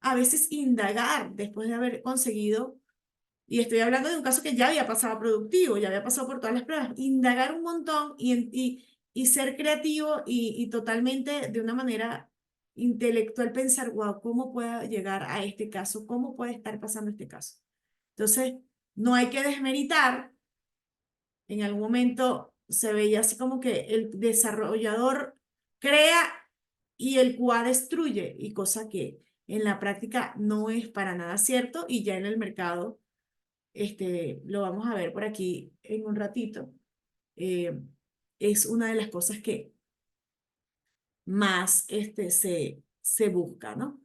a veces indagar después de haber conseguido, y estoy hablando de un caso que ya había pasado productivo, ya había pasado por todas las pruebas, indagar un montón y ser creativo y totalmente de una manera intelectual pensar, wow, ¿cómo puedo llegar a este caso? ¿Cómo puede estar pasando este caso? Entonces, no hay que desmeritar. En algún momento se veía así como que el desarrollador crea y el QA destruye, y cosa que en la práctica no es para nada cierto, y ya en el mercado lo vamos a ver por aquí en un ratito. eh, es una de las cosas que más se busca, ¿no?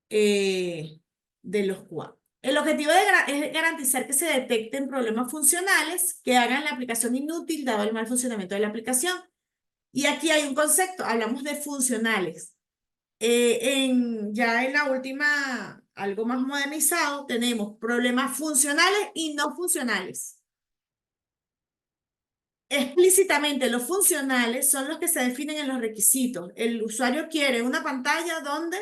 De los QA. El objetivo es garantizar que se detecten problemas funcionales que hagan la aplicación inútil dado el mal funcionamiento de la aplicación. Y aquí hay un concepto, hablamos de funcionales. Ya en la última, algo más modernizado, tenemos problemas funcionales y no funcionales. Explícitamente, los funcionales son los que se definen en los requisitos. El usuario quiere una pantalla donde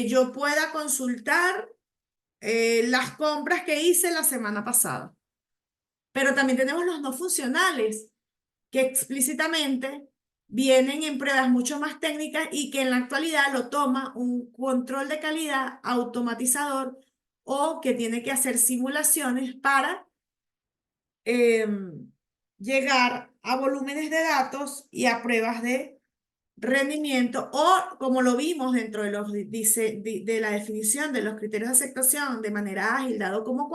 yo pueda consultar las compras que hice la semana pasada. Pero también tenemos los no funcionales, que explícitamente vienen en pruebas mucho más técnicas y que en la actualidad lo toma un control de calidad automatizador o que tiene que hacer simulaciones para eh, llegar a volúmenes de datos y a pruebas de rendimiento o como lo vimos dentro de, de la definición de los criterios de aceptación de manera ágil, dado como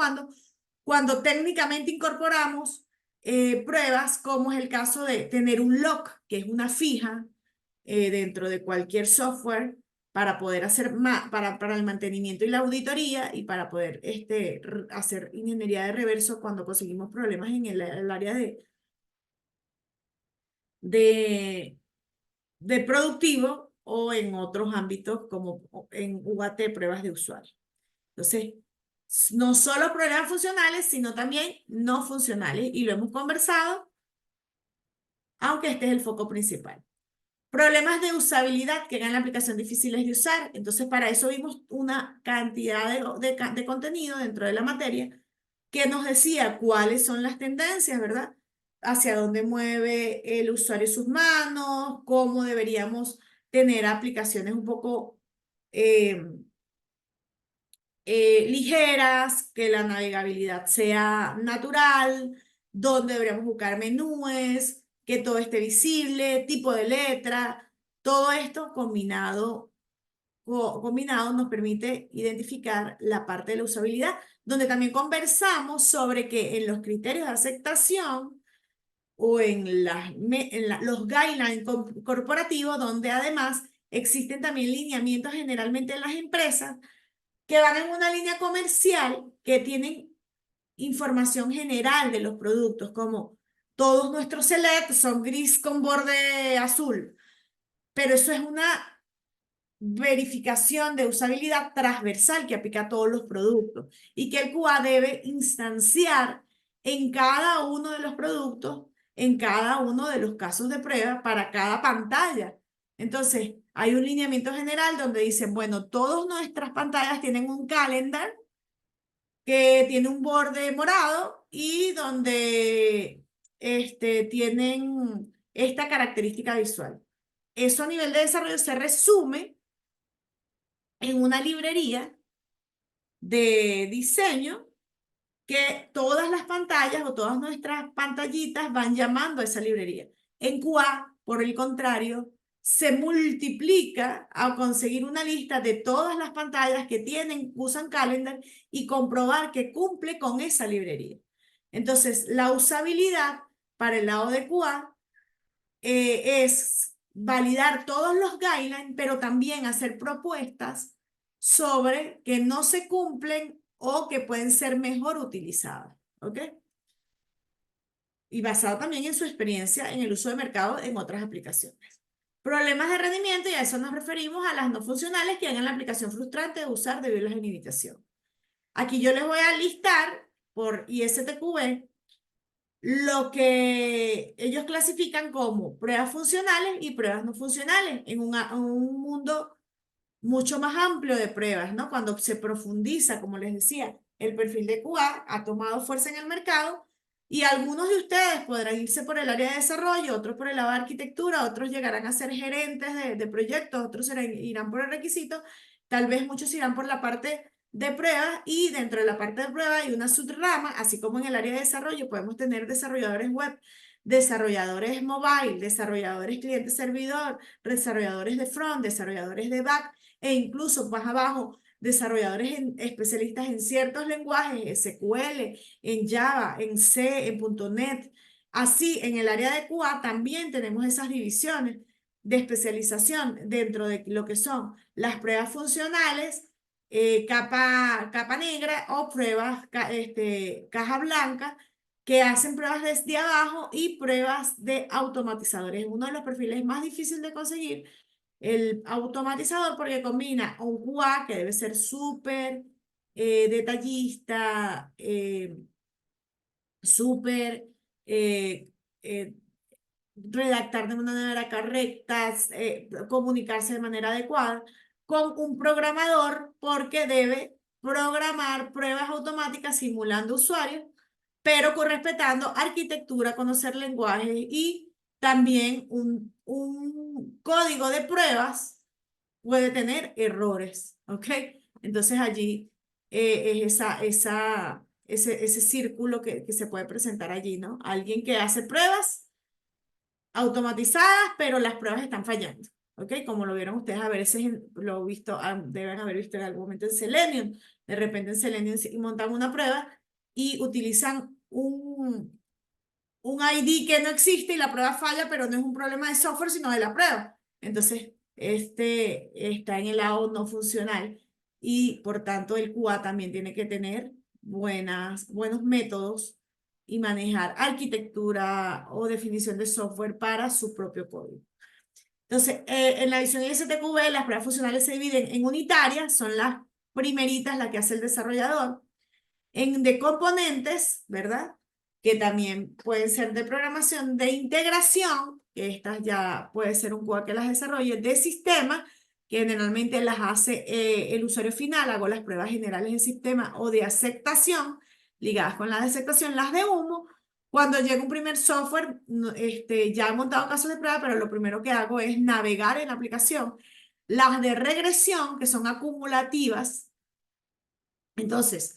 cuando técnicamente incorporamos pruebas como es el caso de tener un lock, que es una fija dentro de cualquier software para poder hacer para el mantenimiento y la auditoría y para poder hacer ingeniería de reverso cuando conseguimos problemas en el área de de productivo o en otros ámbitos como en UAT, pruebas de usuario. Entonces, no solo problemas funcionales, sino también no funcionales. Y lo hemos conversado, aunque este es el foco principal. Problemas de usabilidad que hagan la aplicación difíciles de usar. Entonces, para eso vimos una cantidad de contenido dentro de la materia que nos decía cuáles son las tendencias, ¿verdad? Hacia dónde mueve el usuario sus manos, cómo deberíamos tener aplicaciones un poco eh, ligeras, que la navegabilidad sea natural, dónde deberíamos buscar menúes, que todo esté visible, tipo de letra, todo esto combinado nos permite identificar la parte de la usabilidad, donde también conversamos sobre que en los criterios de aceptación o en, los guidelines corporativos, donde además existen también lineamientos generalmente en las empresas que van en una línea comercial que tienen información general de los productos, como todos nuestros select son gris con borde azul, pero eso es una verificación de usabilidad transversal que aplica a todos los productos y que el QA debe instanciar en cada uno de los productos, en cada uno de los casos de prueba para cada pantalla. Entonces, hay un lineamiento general donde dicen, bueno, todas nuestras pantallas tienen un calendar que tiene un borde morado y donde tienen esta característica visual. Eso a nivel de desarrollo se resume en una librería de diseño que todas las pantallas o todas nuestras pantallitas van llamando a esa librería. En QA, por el contrario, se multiplica a conseguir una lista de todas las pantallas que usan Calendar y comprobar que cumple con esa librería. Entonces, la usabilidad para el lado de QA es validar todos los guidelines, pero también hacer propuestas sobre que no se cumplen o que pueden ser mejor utilizadas. ¿Ok? Y basado también en su experiencia en el uso de mercado en otras aplicaciones. Problemas de rendimiento, y a eso nos referimos a las no funcionales que hagan la aplicación frustrante de usar debido a la inhibitación. Aquí yo les voy a listar por ISTQB lo que ellos clasifican como pruebas funcionales y pruebas no funcionales en un mundo mucho más amplio de pruebas, ¿no? Cuando se profundiza, como les decía, el perfil de QA ha tomado fuerza en el mercado y algunos de ustedes podrán irse por el área de desarrollo, otros por el lado de arquitectura, otros llegarán a ser gerentes de proyectos, otros irán por el requisito, tal vez muchos irán por la parte de pruebas y dentro de la parte de pruebas hay una subrama, así como en el área de desarrollo podemos tener desarrolladores web, desarrolladores mobile, desarrolladores cliente-servidor, desarrolladores de front, desarrolladores de back, e incluso más abajo, desarrolladores especialistas en ciertos lenguajes, SQL, en Java, en C, en .NET. Así, en el área de QA también tenemos esas divisiones de especialización dentro de lo que son las pruebas funcionales, capa negra o pruebas caja blanca, que hacen pruebas desde abajo y pruebas de automatizadores. Uno de los perfiles más difíciles de conseguir el automatizador porque combina un QA que debe ser súper detallista, súper eh, eh, redactar de una manera correcta, comunicarse de manera adecuada, con un programador porque debe programar pruebas automáticas simulando usuarios, pero respetando arquitectura, conocer lenguajes y también un código de pruebas puede tener errores, ¿ok? Entonces allí es ese círculo que se puede presentar allí, ¿no? Alguien que hace pruebas automatizadas, pero las pruebas están fallando, ¿ok? Como lo vieron ustedes a veces, lo he visto, deben haber visto en algún momento en Selenium. De repente en Selenium montan una prueba y utilizan un ID que no existe y la prueba falla, pero no es un problema de software, sino de la prueba. Entonces, este está en el lado no funcional y por tanto el QA también tiene que tener buenos métodos y manejar arquitectura o definición de software para su propio código. Entonces, en la visión ISTQB, las pruebas funcionales se dividen en unitarias, son las primeritas, las que hace el desarrollador, de componentes, ¿verdad? Que también pueden ser de programación, de integración, que estas ya puede ser un QA que las desarrolle, de sistema, que generalmente las hace el usuario final, hago las pruebas generales del sistema, o de aceptación, ligadas con la de aceptación, las de humo. Cuando llega un primer software, ya he montado casos de prueba, pero lo primero que hago es navegar en la aplicación. Las de regresión, que son acumulativas. Entonces,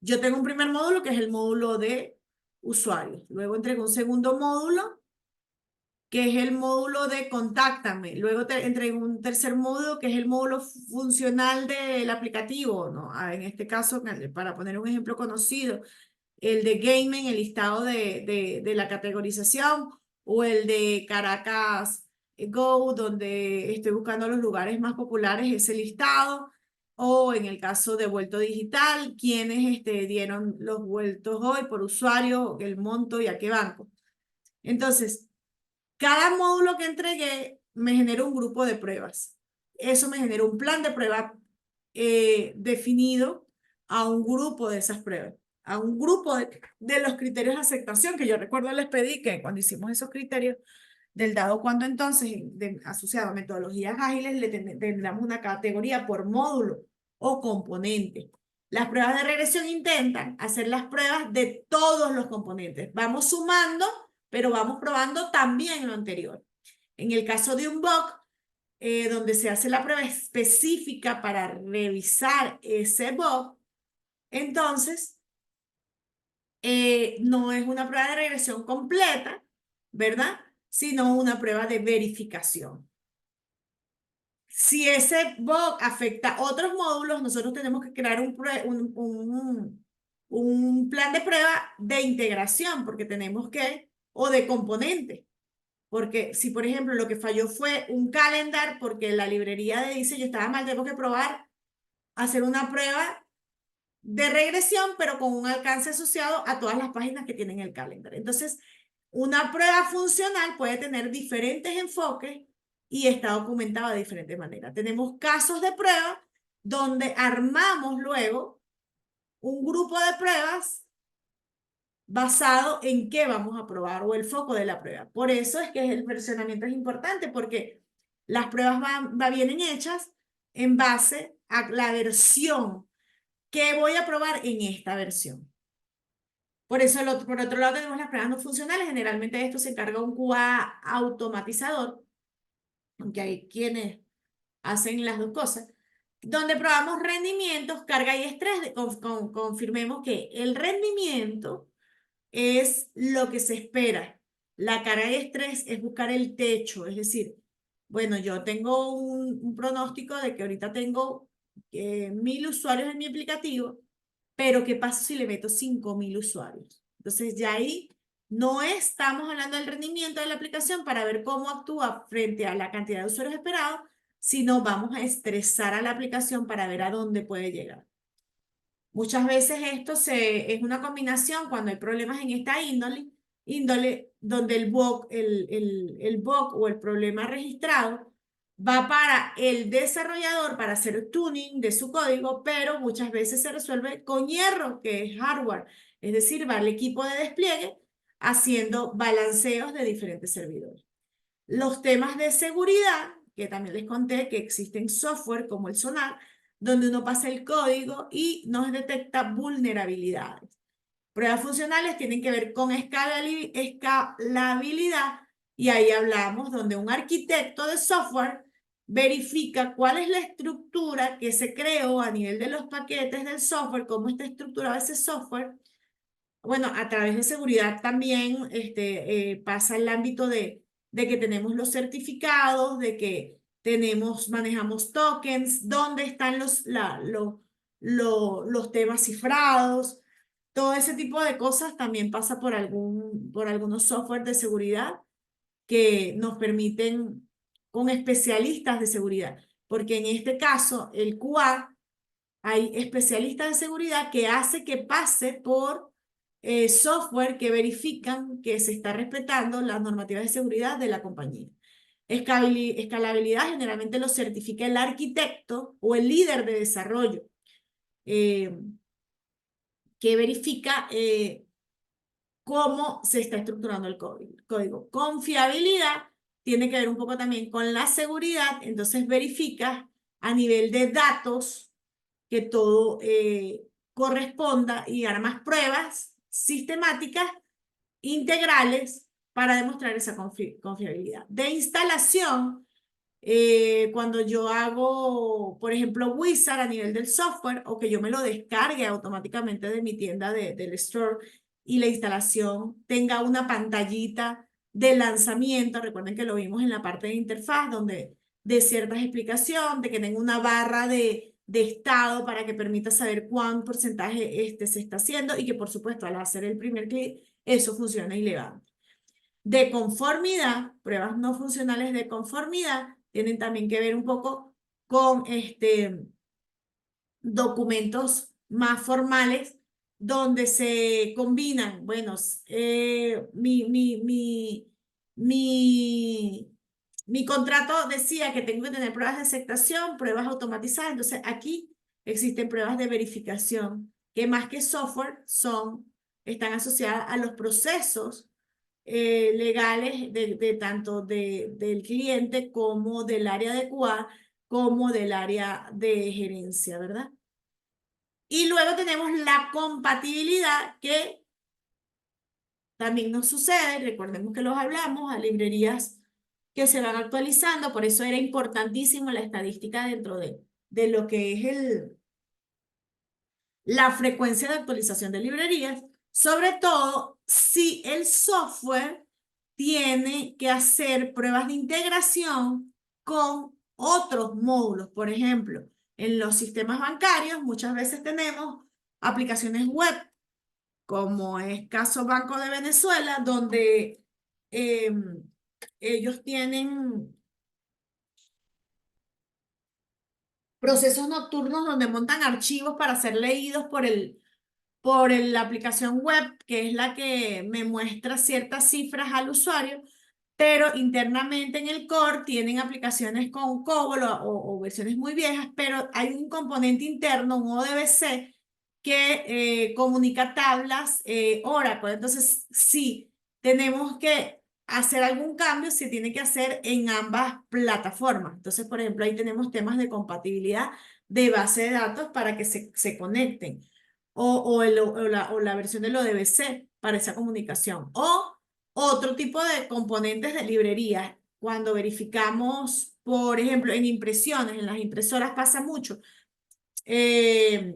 yo tengo un primer módulo que es el módulo de usuarios. Luego entrego un segundo módulo que es el módulo de contáctame. Luego entrego un tercer módulo que es el módulo funcional del aplicativo, ¿no? En este caso, para poner un ejemplo conocido, el de gaming, el listado de la categorización, o el de Caracas Go, donde estoy buscando los lugares más populares, ese listado, o en el caso de Vuelto Digital, quienes dieron los vueltos hoy por usuario, el monto y a qué banco. Entonces, cada módulo que entregué me genera un grupo de pruebas. Eso me genera un plan de prueba definido a un grupo de esas pruebas, a un grupo de los criterios de aceptación, que yo recuerdo les pedí que cuando hicimos esos criterios del dado cuando entonces, asociado a metodologías ágiles, tendremos una categoría por módulo o componente. Las pruebas de regresión intentan hacer las pruebas de todos los componentes. Vamos sumando, pero vamos probando también lo anterior. En el caso de un bug, donde se hace la prueba específica para revisar ese bug, entonces no es una prueba de regresión completa, ¿verdad? Sino una prueba de verificación. Si ese bug afecta a otros módulos, nosotros tenemos que crear un plan de prueba de integración, porque tenemos que, o de componente. Porque si, por ejemplo, lo que falló fue un calendar, porque la librería de diseño estaba mal, tenemos que probar, hacer una prueba de regresión, pero con un alcance asociado a todas las páginas que tienen el calendar. Entonces, una prueba funcional puede tener diferentes enfoques y está documentado de diferentes maneras. Tenemos casos de prueba donde armamos luego un grupo de pruebas basado en qué vamos a probar o el foco de la prueba. Por eso es que el versionamiento es importante porque las pruebas vienen hechas en base a la versión que voy a probar en esta versión. Por eso, por otro lado, tenemos las pruebas no funcionales. Generalmente de esto se encarga un QA automatizador, aunque hay quienes hacen las dos cosas, donde probamos rendimientos, carga y estrés. Confirmemos que el rendimiento es lo que se espera. La carga y estrés es buscar el techo, es decir, bueno, yo tengo un pronóstico de que ahorita tengo 1000 usuarios en mi aplicativo, pero ¿qué pasa si le meto 5000 usuarios? Entonces ya ahí no estamos hablando del rendimiento de la aplicación para ver cómo actúa frente a la cantidad de usuarios esperados, sino vamos a estresar a la aplicación para ver a dónde puede llegar. Muchas veces esto es una combinación cuando hay problemas en esta índole donde el bug o el problema registrado va para el desarrollador para hacer tuning de su código, pero muchas veces se resuelve con hierro, que es hardware. Es decir, va el equipo de despliegue haciendo balanceos de diferentes servidores. Los temas de seguridad, que también les conté que existen software como el Sonar, donde uno pasa el código y nos detecta vulnerabilidades. Pruebas funcionales tienen que ver con escalabilidad y ahí hablamos donde un arquitecto de software verifica cuál es la estructura que se creó a nivel de los paquetes del software, cómo está estructurado ese software. Bueno, a través de seguridad también pasa el ámbito de que tenemos los certificados, de que manejamos tokens, dónde están los temas cifrados. Todo ese tipo de cosas también pasa por algunos software de seguridad que nos permiten con especialistas de seguridad. Porque en este caso, el QA, hay especialistas de seguridad que hace que pase por software que verifican que se está respetando las normativas de seguridad de la compañía. Escalabilidad generalmente lo certifica el arquitecto o el líder de desarrollo, eh, que verifica cómo se está estructurando el código. Confiabilidad tiene que ver un poco también con la seguridad, entonces verifica a nivel de datos que todo corresponda y armas pruebas sistemáticas, integrales, para demostrar esa confiabilidad. De instalación, cuando yo hago, por ejemplo, Wizard a nivel del software o que yo me lo descargue automáticamente de mi tienda del store y la instalación tenga una pantallita de lanzamiento, recuerden que lo vimos en la parte de interfaz donde de ciertas explicaciones, de que tenga una barra de estado para que permita saber cuán porcentaje se está haciendo y que por supuesto al hacer el primer clic eso funciona y levanta. De conformidad, pruebas no funcionales de conformidad, tienen también que ver un poco con documentos más formales donde se combinan, bueno, mi contrato decía que tengo que tener pruebas de aceptación, pruebas automatizadas, entonces aquí existen pruebas de verificación que más que software están asociadas a los procesos legales tanto del cliente como del área de QA, como del área de gerencia, ¿verdad? Y luego tenemos la compatibilidad que también nos sucede, recordemos que los hablamos, a librerías que se van actualizando, por eso era importantísimo la estadística dentro de lo que es la frecuencia de actualización de librerías, sobre todo si el software tiene que hacer pruebas de integración con otros módulos. Por ejemplo, en los sistemas bancarios muchas veces tenemos aplicaciones web, como es caso Banco de Venezuela, donde ellos tienen procesos nocturnos donde montan archivos para ser leídos por la aplicación web, que es la que me muestra ciertas cifras al usuario, pero internamente en el core tienen aplicaciones con COBOL o versiones muy viejas, pero hay un componente interno, un ODBC, que comunica tablas Oracle. Entonces, sí, tenemos que hacer algún cambio, se tiene que hacer en ambas plataformas. Entonces, por ejemplo, ahí tenemos temas de compatibilidad de base de datos para que se conecten, o la versión del ODBC para esa comunicación, o otro tipo de componentes de librerías. Cuando verificamos, por ejemplo, en impresiones, en las impresoras pasa mucho. eh,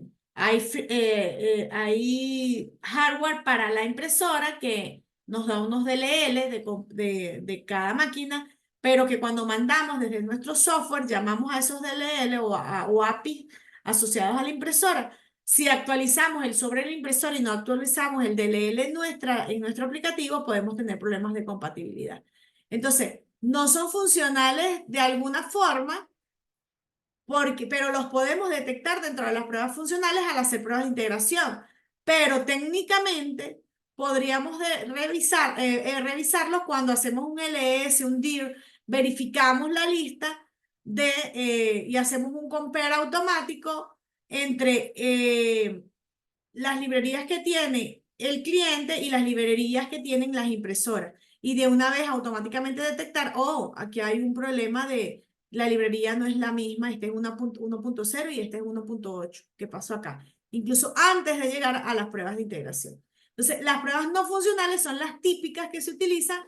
hay hardware para la impresora que nos da unos DLL de cada máquina, pero que cuando mandamos desde nuestro software, llamamos a esos DLL o API asociados a la impresora. Si actualizamos el sobre la impresora y no actualizamos el DLL en nuestro aplicativo, podemos tener problemas de compatibilidad. Entonces, no son funcionales de alguna forma, pero los podemos detectar dentro de las pruebas funcionales al hacer pruebas de integración. Pero técnicamente podríamos revisarlo cuando hacemos un LS, un DIR, verificamos la lista y hacemos un compare automático entre las librerías que tiene el cliente y las librerías que tienen las impresoras. Y de una vez automáticamente detectar, oh, aquí hay un problema de la librería no es la misma, este es 1.0 y este es 1.8. ¿Qué pasó acá? Incluso antes de llegar a las pruebas de integración. Entonces, las pruebas no funcionales son las típicas que se utilizan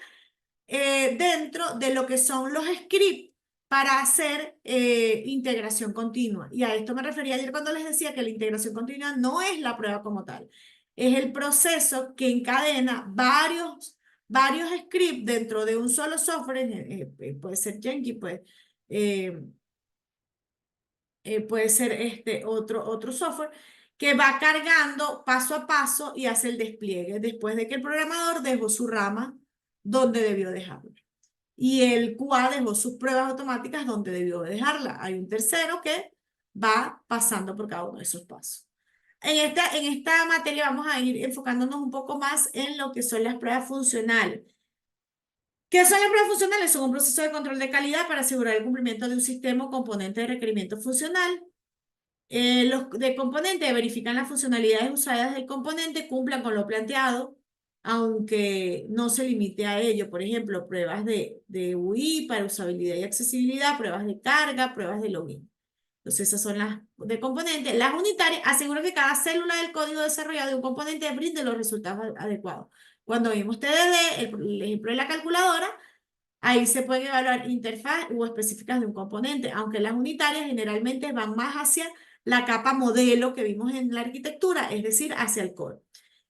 dentro de lo que son los scripts para hacer integración continua. Y a esto me refería ayer cuando les decía que la integración continua no es la prueba como tal, es el proceso que encadena varios scripts dentro de un solo software, puede ser Jenkins, eh, puede ser otro software, que va cargando paso a paso y hace el despliegue después de que el programador dejó su rama donde debió dejarla. Y el QA dejó sus pruebas automáticas donde debió dejarla. Hay un tercero que va pasando por cada uno de esos pasos. En esta materia vamos a ir enfocándonos un poco más en lo que son las pruebas funcionales. ¿Qué son las pruebas funcionales? Son un proceso de control de calidad para asegurar el cumplimiento de un sistema o componente de requerimiento funcional. Los de componente verifican las funcionalidades usadas del componente, cumplan con lo planteado, aunque no se limite a ello. Por ejemplo, pruebas de UI para usabilidad y accesibilidad, pruebas de carga, pruebas de login. Entonces, esas son las de componente. Las unitarias aseguran que cada célula del código desarrollado de un componente brinde los resultados adecuados. Cuando vimos TDD, el ejemplo de la calculadora, ahí se pueden evaluar interfaz o específicas de un componente, aunque las unitarias generalmente van más hacia la capa modelo que vimos en la arquitectura, es decir, hacia el core.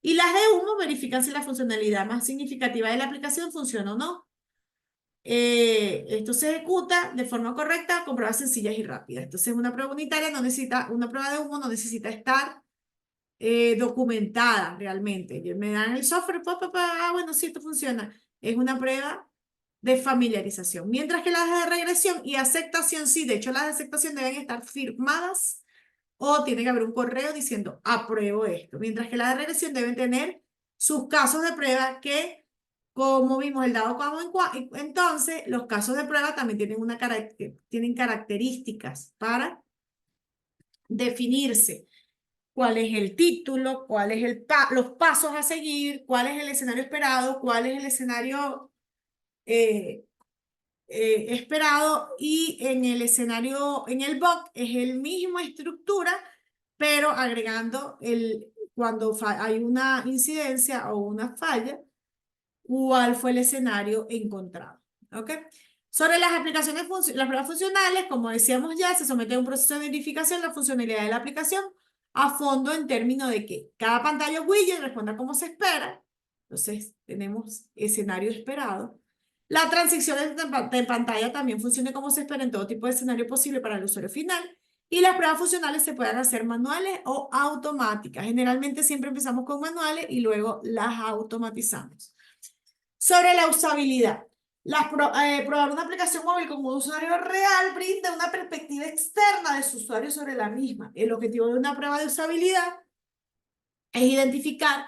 Y las de humo verifican si la funcionalidad más significativa de la aplicación funciona o no. Esto se ejecuta de forma correcta con pruebas sencillas y rápidas. Entonces, una prueba unitaria no necesita, una prueba de humo no necesita estar documentada realmente. Me dan el software, bueno, sí, esto funciona. Es una prueba de familiarización. Mientras que las de regresión y aceptación, sí, de hecho las de aceptación deben estar firmadas o tiene que haber un correo diciendo apruebo esto. Mientras que las de regresión deben tener sus casos de prueba que, como vimos el dado cuadro entonces los casos de prueba también tienen características para definirse cuál es el título, cuál es los pasos a seguir, cuál es el escenario esperado, cuál es el escenario eh, esperado, y en el escenario, en el bug es el mismo estructura, pero agregando cuando hay una incidencia o una falla, cuál fue el escenario encontrado. ¿Ok? Sobre las las pruebas funcionales, como decíamos ya, se somete a un proceso de verificación de la funcionalidad de la aplicación a fondo en términos de que cada pantalla widget responda como se espera. Entonces, tenemos escenario esperado. La transición de pantalla también funcione como se espera en todo tipo de escenario posible para el usuario final. Y las pruebas funcionales se pueden hacer manuales o automáticas. Generalmente siempre empezamos con manuales y luego las automatizamos. Sobre la usabilidad. Probar una aplicación móvil con un usuario real brinda una perspectiva externa de su usuario sobre la misma. El objetivo de una prueba de usabilidad es identificar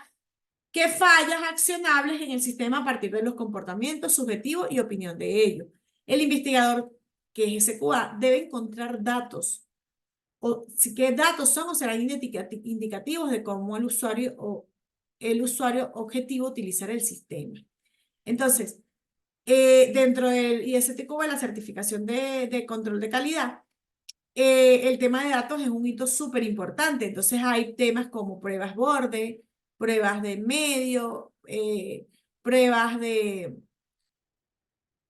¿Qué fallas accionables en el sistema a partir de los comportamientos subjetivos y opinión de ellos? El investigador, que es SQA, debe encontrar datos, o si qué datos son o serán indicativos de cómo el usuario objetivo utilizar el sistema. Entonces, dentro del ISTQB, la certificación de control de calidad, el tema de datos es un hito súper importante. Entonces hay temas como pruebas borde, pruebas de medio, pruebas de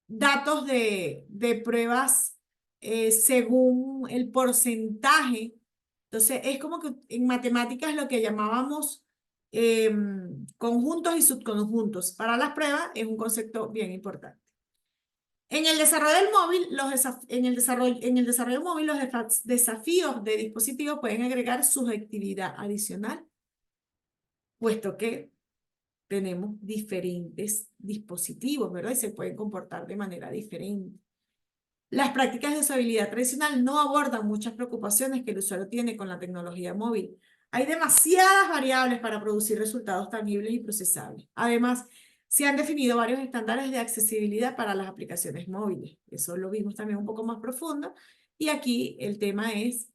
datos de pruebas según el porcentaje. Entonces es como que en matemáticas lo que llamábamos conjuntos y subconjuntos. Para las pruebas es un concepto bien importante. En el desarrollo del móvil, en el desarrollo móvil, los desafíos de dispositivos pueden agregar subjetividad adicional, puesto que tenemos diferentes dispositivos, ¿verdad? Y se pueden comportar de manera diferente. Las prácticas de usabilidad tradicional no abordan muchas preocupaciones que el usuario tiene con la tecnología móvil. Hay demasiadas variables para producir resultados tangibles y procesables. Además, se han definido varios estándares de accesibilidad para las aplicaciones móviles. Eso lo vimos también un poco más profundo. Y aquí el tema es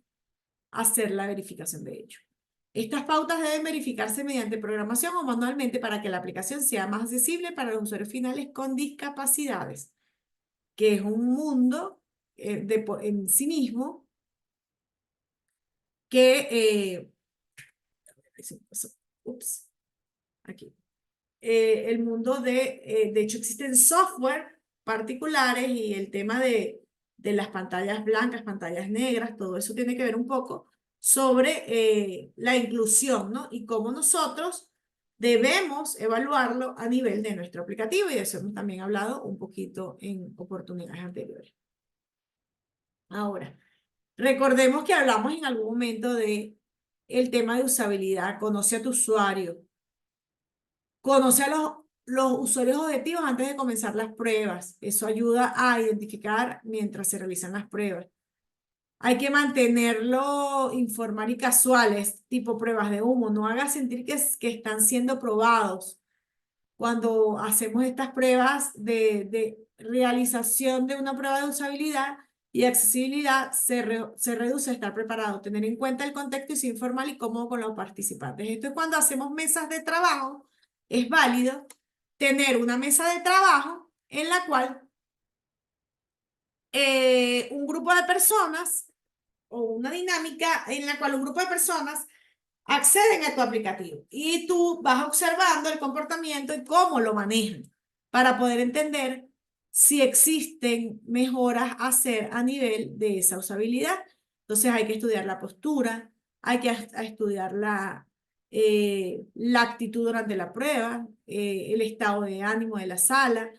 hacer la verificación de ello. Estas pautas deben verificarse mediante programación o manualmente para que la aplicación sea más accesible para los usuarios finales con discapacidades, que es un mundo en sí mismo que, ups, aquí, el mundo de hecho existen software particulares y el tema de las pantallas blancas, pantallas negras, todo eso tiene que ver un poco sobre la inclusión, ¿no? Y cómo nosotros debemos evaluarlo a nivel de nuestro aplicativo, y de eso hemos también hablado un poquito en oportunidades anteriores. Ahora, recordemos que hablamos en algún momento de el tema de usabilidad. Conoce a tu usuario, conoce a los usuarios objetivos antes de comenzar las pruebas. Eso ayuda a identificar mientras se realizan las pruebas. Hay que mantenerlo informal y casuales, tipo pruebas de humo. No haga sentir que están siendo probados. Cuando hacemos estas pruebas de realización de una prueba de usabilidad y accesibilidad, se reduce a estar preparado, tener en cuenta el contexto y ser informal y cómodo con los participantes. Esto es cuando hacemos mesas de trabajo, es válido tener una mesa de trabajo en la cual un grupo de personas o una dinámica en la cual un grupo de personas acceden a tu aplicativo y tú vas observando el comportamiento y cómo lo manejan para poder entender si existen mejoras a hacer a nivel de esa usabilidad. Entonces hay que estudiar la postura, hay que estudiar la actitud durante la prueba, el estado de ánimo de la sala.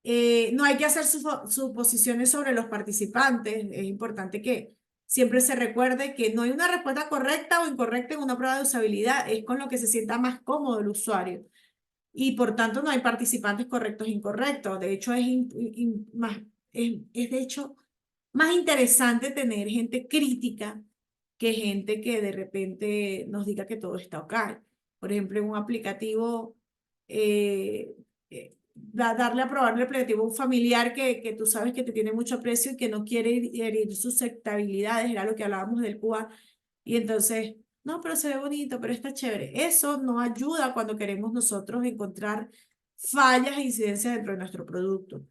No hay que hacer suposiciones sobre los participantes. Es importante que siempre se recuerde que no hay una respuesta correcta o incorrecta en una prueba de usabilidad. Es con lo que se sienta más cómodo el usuario. Y por tanto no hay participantes correctos e incorrectos. De hecho, es de hecho más interesante tener gente crítica que gente que de repente nos diga que todo está ok. Por ejemplo, en un aplicativo, eh, darle a probar el aplicativo a un familiar que tú sabes que te tiene mucho aprecio y que no quiere herir susceptibilidades, era lo que hablábamos del QA, y entonces, no, pero se ve bonito, pero está chévere. Eso no ayuda cuando queremos nosotros encontrar fallas e incidencias dentro de nuestro producto.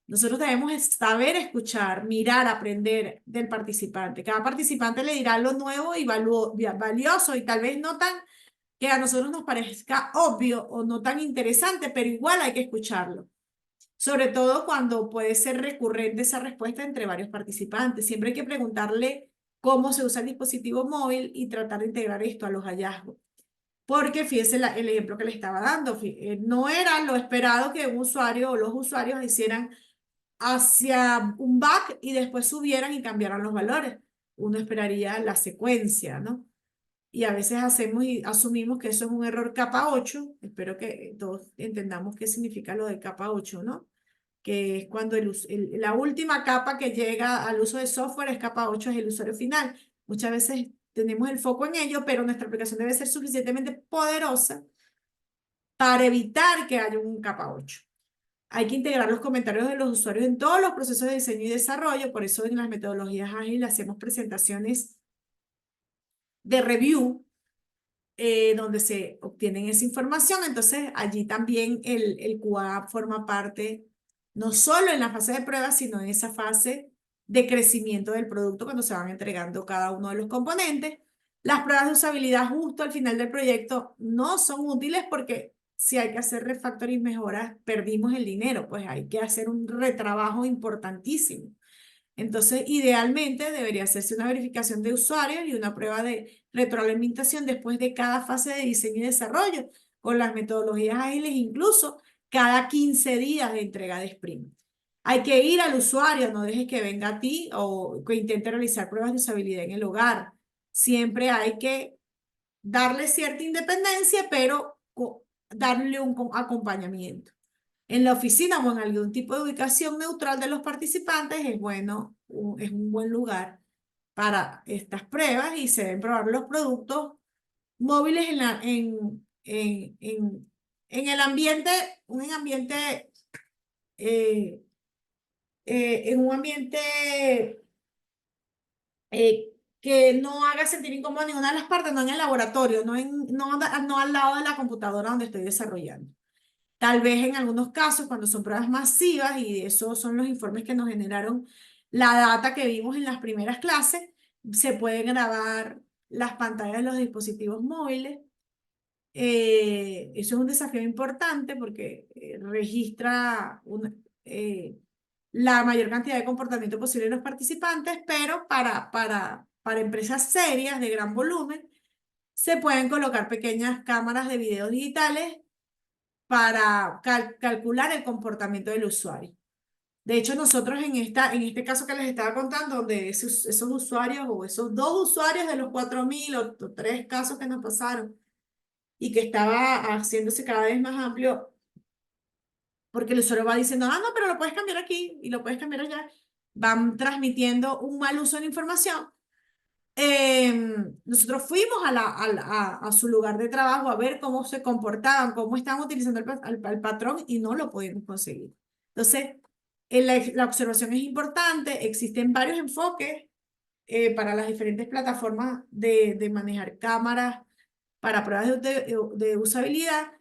Nosotros debemos saber escuchar, mirar, aprender del participante. Cada participante le dirá lo nuevo y valioso y tal vez no tan que a nosotros nos parezca obvio o no tan interesante, pero igual hay que escucharlo. Sobre todo cuando puede ser recurrente esa respuesta entre varios participantes. Siempre hay que preguntarle cómo se usa el dispositivo móvil y tratar de integrar esto a los hallazgos. Porque fíjense el ejemplo que le estaba dando, no era lo esperado que un usuario o los usuarios hicieran hacia un back y después subieran y cambiaran los valores. Uno esperaría la secuencia, ¿no? Y a veces hacemos y asumimos que eso es un error capa 8. Espero que todos entendamos qué significa lo de capa 8, ¿no? Que es cuando la última capa que llega al uso de software es capa 8, es el usuario final. Muchas veces tenemos el foco en ello, pero nuestra aplicación debe ser suficientemente poderosa para evitar que haya un capa 8. Hay que integrar los comentarios de los usuarios en todos los procesos de diseño y desarrollo, por eso en las metodologías ágiles hacemos presentaciones de review donde se obtienen esa información. Entonces, allí también el QA forma parte, no solo en la fase de prueba, sino en esa fase de crecimiento del producto cuando se van entregando cada uno de los componentes. Las pruebas de usabilidad justo al final del proyecto no son útiles porque si hay que hacer refactoring y mejoras, perdimos el dinero, pues hay que hacer un retrabajo importantísimo. Entonces, idealmente debería hacerse una verificación de usuarios y una prueba de retroalimentación después de cada fase de diseño y desarrollo, con las metodologías ágiles, incluso cada 15 días de entrega de sprint. Hay que ir al usuario, no dejes que venga a ti o que intente realizar pruebas de usabilidad en el hogar. Siempre hay que darle cierta independencia, pero darle un acompañamiento. En la oficina o en algún tipo de ubicación neutral de los participantes es bueno, es un buen lugar para estas pruebas y se deben probar los productos móviles en el ambiente, eh, en un ambiente que no haga sentir incómodo a ninguna de las partes, no en el laboratorio, no al lado de la computadora donde estoy desarrollando. Tal vez en algunos casos, cuando son pruebas masivas, y esos son los informes que nos generaron la data que vimos en las primeras clases, se pueden grabar las pantallas de los dispositivos móviles. Eso es un desafío importante porque registra la mayor cantidad de comportamiento posible de los participantes, pero para empresas serias de gran volumen, se pueden colocar pequeñas cámaras de video digitales para calcular el comportamiento del usuario. De hecho, nosotros en este caso que les estaba contando, donde esos usuarios o esos dos usuarios de los 4.000 o tres casos que nos pasaron y que estaba haciéndose cada vez más amplio, porque el usuario va diciendo, ah, no, pero lo puedes cambiar aquí y lo puedes cambiar allá, van transmitiendo un mal uso de la información. Nosotros fuimos a su lugar de trabajo a ver cómo se comportaban, cómo estaban utilizando el patrón y no lo pudimos conseguir. Entonces, la observación es importante, existen varios enfoques para las diferentes plataformas de manejar cámaras para pruebas de usabilidad.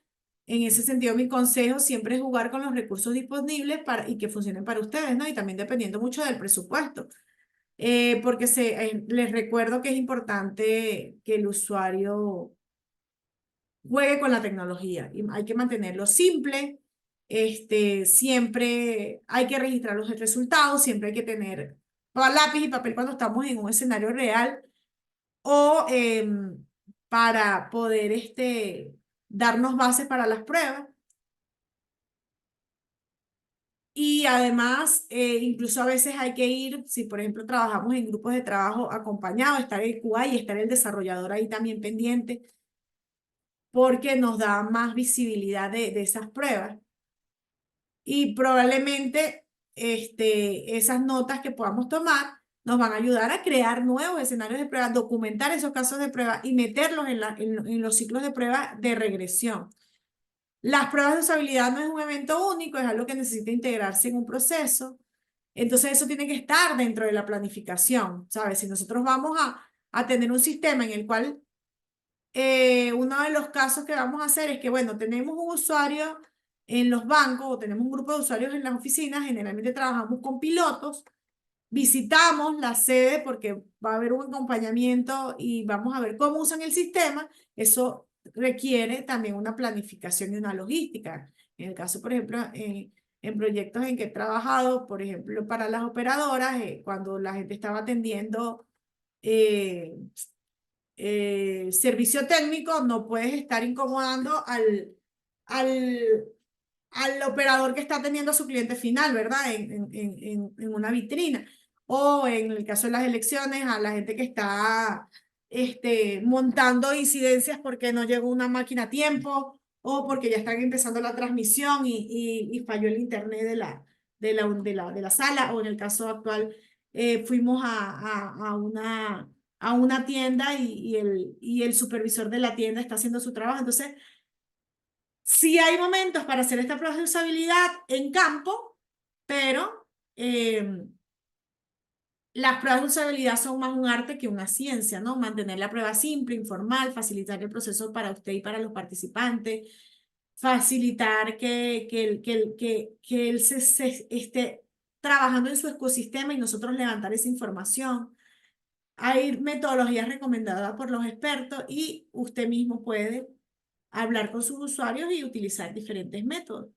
En ese sentido, mi consejo siempre es jugar con los recursos disponibles y que funcionen para ustedes, ¿no? Y también dependiendo mucho del presupuesto. Porque les recuerdo que es importante que el usuario juegue con la tecnología y hay que mantenerlo simple. Siempre hay que registrar los resultados, siempre hay que tener lápiz y papel cuando estamos en un escenario real o para poder darnos bases para las pruebas. Y además, incluso a veces hay que ir, si por ejemplo trabajamos en grupos de trabajo acompañados, estar el QA y estar el desarrollador ahí también pendiente, porque nos da más visibilidad de esas pruebas. Y probablemente esas notas que podamos tomar nos van a ayudar a crear nuevos escenarios de prueba, documentar esos casos de prueba y meterlos en los ciclos de prueba de regresión. Las pruebas de usabilidad no es un evento único, es algo que necesita integrarse en un proceso. Entonces eso tiene que estar dentro de la planificación, ¿sabes? Si nosotros vamos a tener un sistema en el cual uno de los casos que vamos a hacer es que, bueno, tenemos un usuario en los bancos o tenemos un grupo de usuarios en las oficinas, generalmente trabajamos con pilotos, visitamos la sede porque va a haber un acompañamiento y vamos a ver cómo usan el sistema. Eso requiere también una planificación y una logística. En el caso, por ejemplo, en proyectos en que he trabajado, por ejemplo, para las operadoras, cuando la gente estaba atendiendo eh, servicio técnico, no puedes estar incomodando al, al operador que está atendiendo a su cliente final, ¿verdad? En una vitrina. O en el caso de las elecciones, a la gente que está montando incidencias porque no llegó una máquina a tiempo o porque ya están empezando la transmisión y falló el internet de la sala. O en el caso actual, fuimos a una tienda y el supervisor de la tienda está haciendo su trabajo. Entonces, Sí hay momentos para hacer estas pruebas de usabilidad en campo, pero las pruebas de usabilidad son más un arte que una ciencia, ¿no? Mantener la prueba simple, informal, facilitar el proceso para usted y para los participantes, facilitar que él se esté trabajando en su ecosistema y nosotros levantar esa información. Hay metodologías recomendadas por los expertos y usted mismo puede hablar con sus usuarios y utilizar diferentes métodos.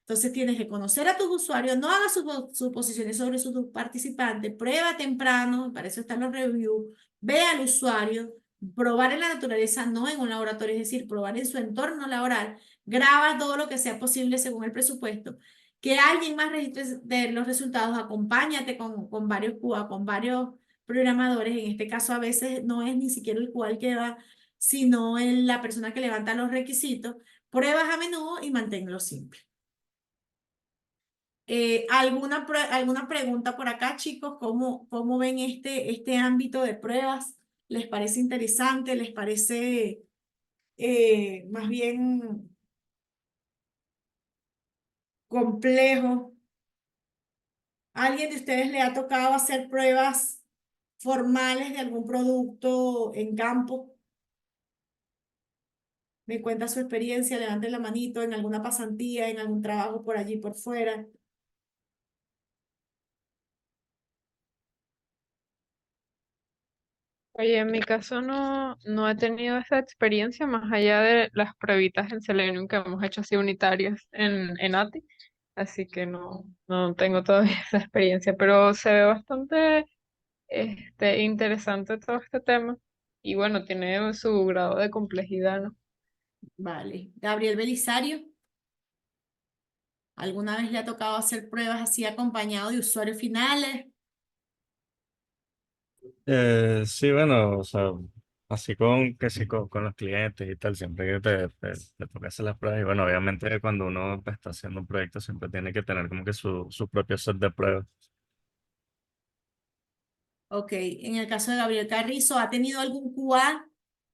Entonces tienes que conocer a tus usuarios, no hagas suposiciones sobre sus participantes, prueba temprano, para eso están los reviews, ve al usuario, probar en la naturaleza, no en un laboratorio, es decir, probar en su entorno laboral, graba todo lo que sea posible según el presupuesto, que alguien más registre de los resultados, acompáñate con varios QA, con varios programadores, en este caso a veces no es ni siquiera el QA el que va, sino la persona que levanta los requisitos, pruebas a menudo y manténlo simple. ¿Alguna pregunta por acá, chicos? ¿Cómo ven este ámbito de pruebas? ¿Les parece interesante? ¿Les parece más bien complejo? ¿Alguien de ustedes le ha tocado hacer pruebas formales de algún producto en campo? Me cuenta su experiencia, levante la manito en alguna pasantía, en algún trabajo por allí por fuera. Oye, en mi caso no he tenido esa experiencia más allá de las pruebitas en Selenium que hemos hecho así unitarias en ATI, así que no tengo todavía esa experiencia, pero se ve bastante interesante todo este tema y bueno, tiene su grado de complejidad, ¿no? Vale. Gabriel Belisario. ¿Alguna vez le ha tocado hacer pruebas así acompañado de usuarios finales? Sí, bueno, o sea, así con que sí, con los clientes y tal, siempre que te toca hacer las pruebas. Y bueno, obviamente cuando uno pues, está haciendo un proyecto siempre tiene que tener como que su propio set de pruebas. Ok, en el caso de Gabriel Carrizo, ¿ha tenido algún QA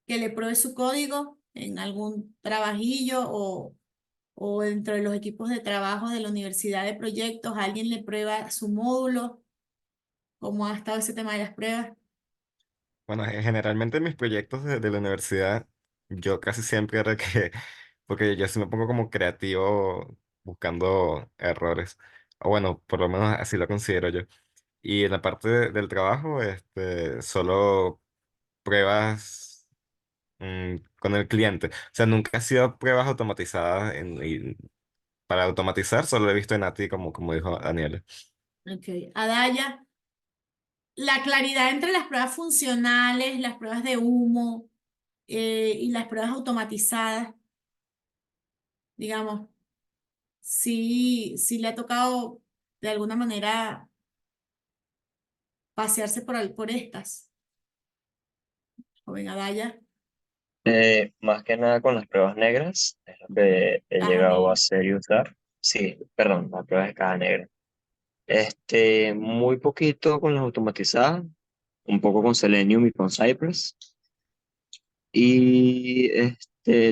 que le pruebe su código en algún trabajillo o dentro de los equipos de trabajo de la universidad de proyectos? ¿Alguien le prueba su módulo? ¿Cómo ha estado ese tema de las pruebas? Bueno, generalmente en mis proyectos de la universidad, yo casi siempre era que, porque yo sí me pongo como creativo buscando errores, o bueno, por lo menos así lo considero yo. Y en la parte del trabajo, solo pruebas con el cliente. O sea, nunca ha sido pruebas automatizadas y para automatizar solo lo he visto en ATI, como dijo Daniela. Ok, Adaya, la claridad entre las pruebas funcionales, las pruebas de humo y las pruebas automatizadas, digamos. Sí le ha tocado de alguna manera pasearse por estas, joven Adaya, Más que nada con las pruebas negras, es lo que he caja llegado a negra. hacer y usar. Sí, perdón, las pruebas de caja negra. Muy poquito con las automatizadas, un poco con Selenium y con Cypress. Y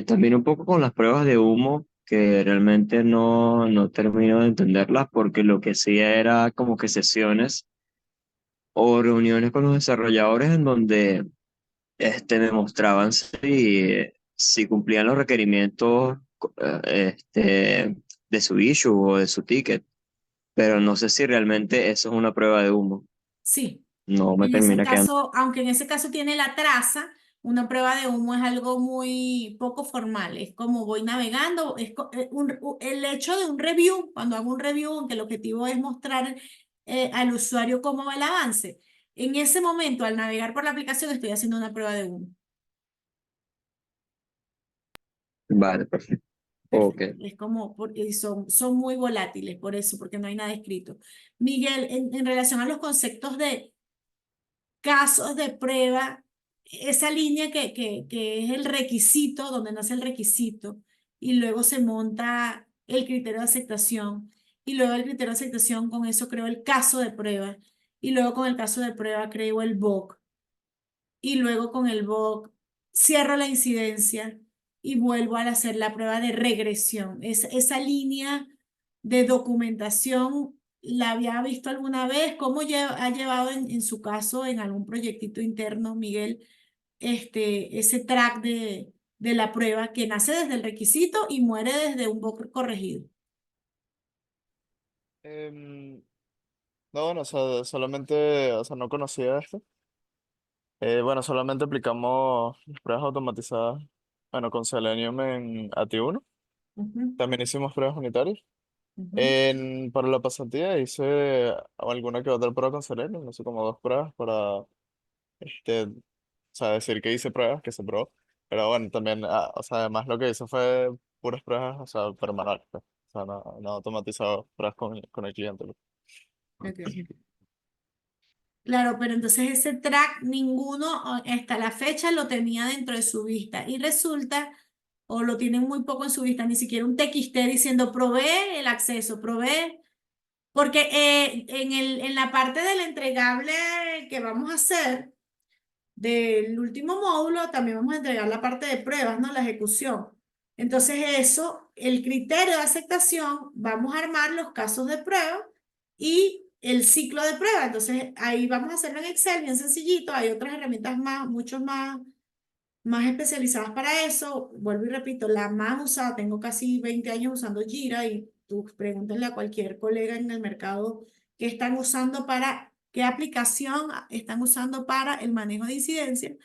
también un poco con las pruebas de humo, que realmente no termino de entenderlas, porque lo que hacía era como que sesiones o reuniones con los desarrolladores en donde me mostraban si cumplían los requerimientos de su issue o de su ticket, pero no sé si realmente eso es una prueba de humo. Sí, No me en ese termina quedando. caso, aunque en ese caso tiene la traza, una prueba de humo es algo muy poco formal, es como voy navegando, el hecho de un review, cuando hago un review, aunque el objetivo es mostrar al usuario cómo va el avance, en ese momento al navegar por la aplicación estoy haciendo una prueba de humo. Vale, perfecto. Ok. Perfecto. Es como, porque son muy volátiles por eso, porque no hay nada escrito. Miguel, en relación a los conceptos de casos de prueba, esa línea que es el requisito, donde nace el requisito, y luego se monta el criterio de aceptación, y luego el criterio de aceptación, con eso creo el caso de prueba, y luego con el caso de prueba creo el bug, y luego con el bug cierro la incidencia, y vuelvo a hacer la prueba de regresión. Esa línea de documentación, ¿la había visto alguna vez? ¿Cómo ha llevado en su caso, en algún proyectito interno, Miguel, ese track de la prueba que nace desde el requisito y muere desde un bug corregido? Em, no, bueno, o sea, solamente, o sea, no conocía esto. Bueno, solamente aplicamos las pruebas automatizadas, bueno, con Selenium en AT1. Ujú, También hicimos pruebas unitarias. ujú. Para la pasantía hice alguna que otra prueba con Selenium, no sé, como 2 pruebas para, o sea, decir que hice pruebas, que se probó. Pero bueno, también, o sea, además lo que hice fue puras pruebas, o sea, pero manuales, pues. O sea, no automatizado pruebas con el cliente, pues. Ok. Claro, pero entonces ese track ninguno hasta la fecha lo tenía dentro de su vista y resulta, o lo tienen muy poco en su vista, ni siquiera un TXT diciendo probé el acceso, probé, porque en la parte del entregable que vamos a hacer del último módulo también vamos a entregar la parte de pruebas, ¿no? La ejecución. Entonces eso, el criterio de aceptación, vamos a armar los casos de prueba y el ciclo de prueba. Entonces ahí vamos a hacerlo en Excel, bien sencillito. Hay otras herramientas mucho más especializadas para eso. Vuelvo y repito, la más usada, tengo casi 20 años usando Jira y tú pregúntenle a cualquier colega en el mercado qué están usando para, qué aplicación están usando para el manejo de incidencia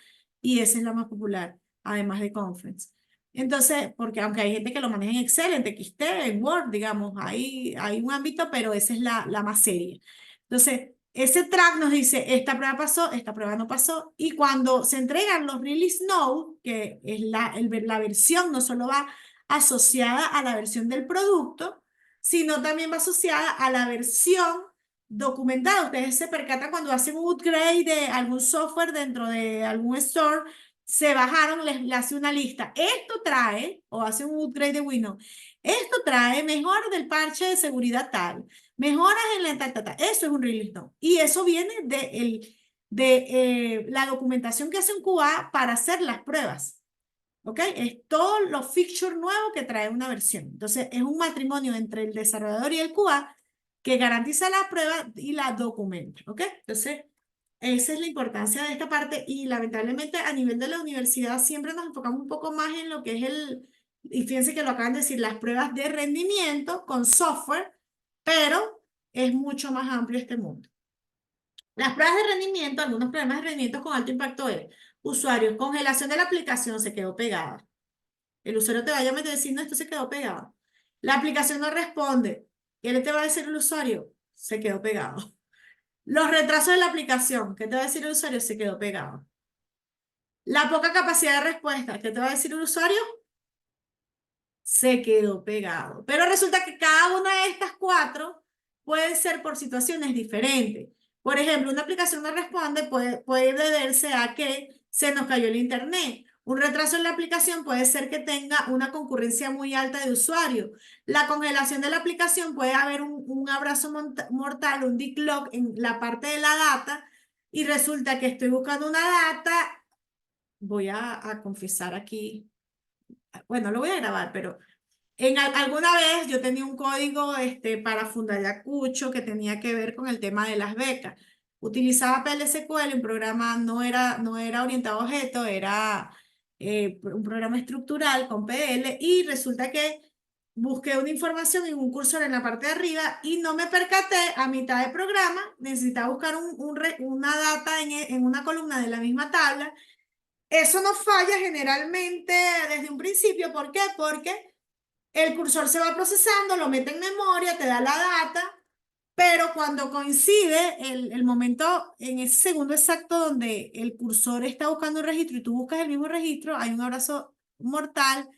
y esa es la más popular, además de Conference. Entonces, porque aunque hay gente que lo maneja en Excel, en TXT, en Word, digamos, hay un ámbito, pero esa es la más seria. Entonces, ese track nos dice, esta prueba pasó, esta prueba no pasó, y cuando se entregan los release note, que es la versión, no solo va asociada a la versión del producto, sino también va asociada a la versión documentada. Ustedes se percatan cuando hacen un upgrade de algún software dentro de algún store, se bajaron, le hace una lista. Esto trae, o hace un upgrade de Windows, esto trae mejor del parche de seguridad tal, mejoras en la Eso es un release note. Y eso viene de la documentación que hace un QA para hacer las pruebas. ¿Ok? Es todos los features nuevos que trae una versión. Entonces, es un matrimonio entre el desarrollador y el QA que garantiza la prueba y la documenta. ¿Ok? Entonces, esa es la importancia de esta parte y lamentablemente a nivel de la universidad siempre nos enfocamos un poco más en lo que es y fíjense que lo acaban de decir, las pruebas de rendimiento con software, pero es mucho más amplio este mundo. Las pruebas de rendimiento, algunos problemas de rendimiento con alto impacto es, usuario, congelación de la aplicación se quedó pegada. El usuario te va a llamar y te va a decir, no, esto se quedó pegado. La aplicación no responde. ¿Qué le te va a decir el usuario? Se quedó pegado. Los retrasos de la aplicación, ¿qué te va a decir el usuario? Se quedó pegado. La poca capacidad de respuesta, ¿qué te va a decir el usuario? Se quedó pegado. Pero resulta que cada una de estas 4 pueden ser por situaciones diferentes. Por ejemplo, una aplicación no responde, puede deberse a que se nos cayó el internet. Un retraso en la aplicación puede ser que tenga una concurrencia muy alta de usuarios. La congelación de la aplicación puede haber un abrazo mortal, un declock en la parte de la data y resulta que estoy buscando una data. Voy a confesar aquí, bueno, lo voy a grabar, pero alguna vez yo tenía un código para Fundayacucho que tenía que ver con el tema de las becas. Utilizaba PLSQL, un programa no era orientado a objetos, era un programa estructural con PL y resulta que busqué una información en un cursor en la parte de arriba y no me percaté a mitad de programa, necesitaba buscar una data en una columna de la misma tabla. Eso no falla generalmente desde un principio. ¿Por qué? Porque el cursor se va procesando, lo mete en memoria, te da la data, pero cuando coincide el momento en ese segundo exacto donde el cursor está buscando un registro y tú buscas el mismo registro, hay un abrazo mortal,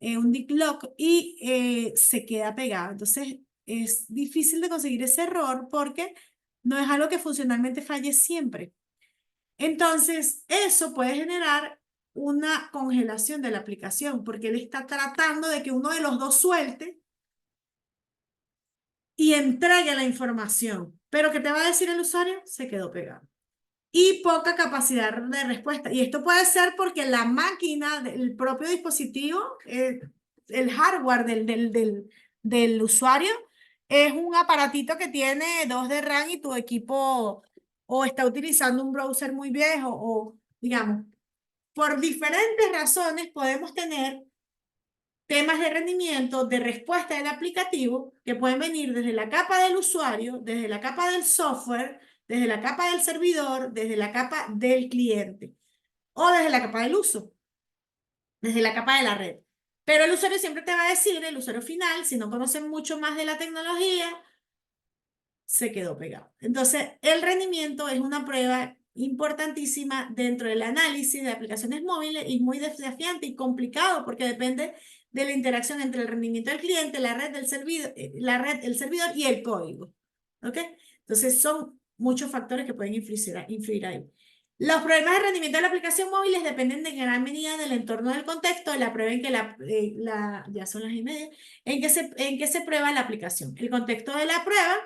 un declock y se queda pegado. Entonces es difícil de conseguir ese error porque no es algo que funcionalmente falle siempre. Entonces, eso puede generar una congelación de la aplicación porque él está tratando de que uno de los dos suelte y entregue la información. Pero ¿qué te va a decir el usuario? Se quedó pegado. y poca capacidad de respuesta. Y esto puede ser porque la máquina, el propio dispositivo, el hardware del usuario, es un aparatito que tiene 2 de RAM y tu equipo o está utilizando un browser muy viejo o, digamos, por diferentes razones podemos tener temas de rendimiento, de respuesta del aplicativo, que pueden venir desde la capa del usuario, desde la capa del software, desde la capa del servidor, desde la capa del cliente o desde la capa del uso, desde la capa de la red. Pero el usuario siempre te va a decir, el usuario final, si no conoce mucho más de la tecnología, se quedó pegado. Entonces, el rendimiento es una prueba importantísima dentro del análisis de aplicaciones móviles y muy desafiante y complicado porque depende de la interacción entre el rendimiento del cliente, la red del servidor, el servidor y el código. ¿Ok? Entonces, son muchos factores que pueden influir ahí. Los problemas de rendimiento de la aplicación móviles dependen de gran medida del entorno del contexto de la prueba en que ya son las 1:30, en que se prueba la aplicación. El contexto de la prueba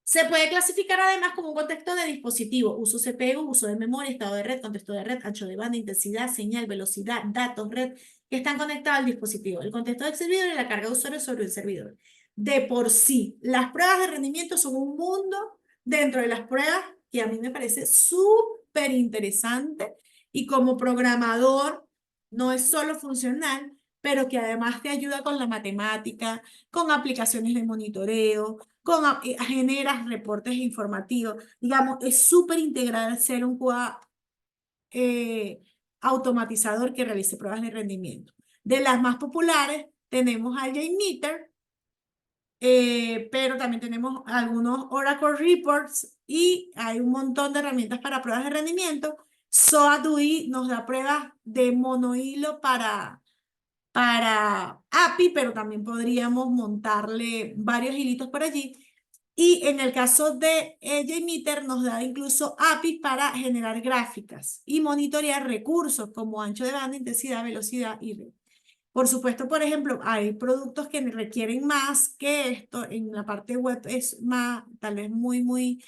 se puede clasificar además como un contexto de dispositivo, uso CPU, uso de memoria, estado de red, contexto de red, ancho de banda, intensidad, señal, velocidad, datos, red, que están conectados al dispositivo, el contexto del servidor y la carga de usuario sobre el servidor. De por sí, las pruebas de rendimiento son un mundo dentro de las pruebas que a mí me parece súper interesante y como programador no es solo funcional, pero que además te ayuda con la matemática, con aplicaciones de monitoreo, generas reportes informativos. Digamos, es súper integral ser un QA automatizador que realice pruebas de rendimiento. De las más populares tenemos a JMeter, pero también tenemos algunos Oracle Reports y hay un montón de herramientas para pruebas de rendimiento. SOA-DUI nos da pruebas de monohilo para API, pero también podríamos montarle varios hilitos por allí. Y en el caso de JMeter nos da incluso APIs para generar gráficas y monitorear recursos como ancho de banda, intensidad, velocidad y red. Por supuesto, por ejemplo, hay productos que requieren más que esto. En la parte web es más, tal vez muy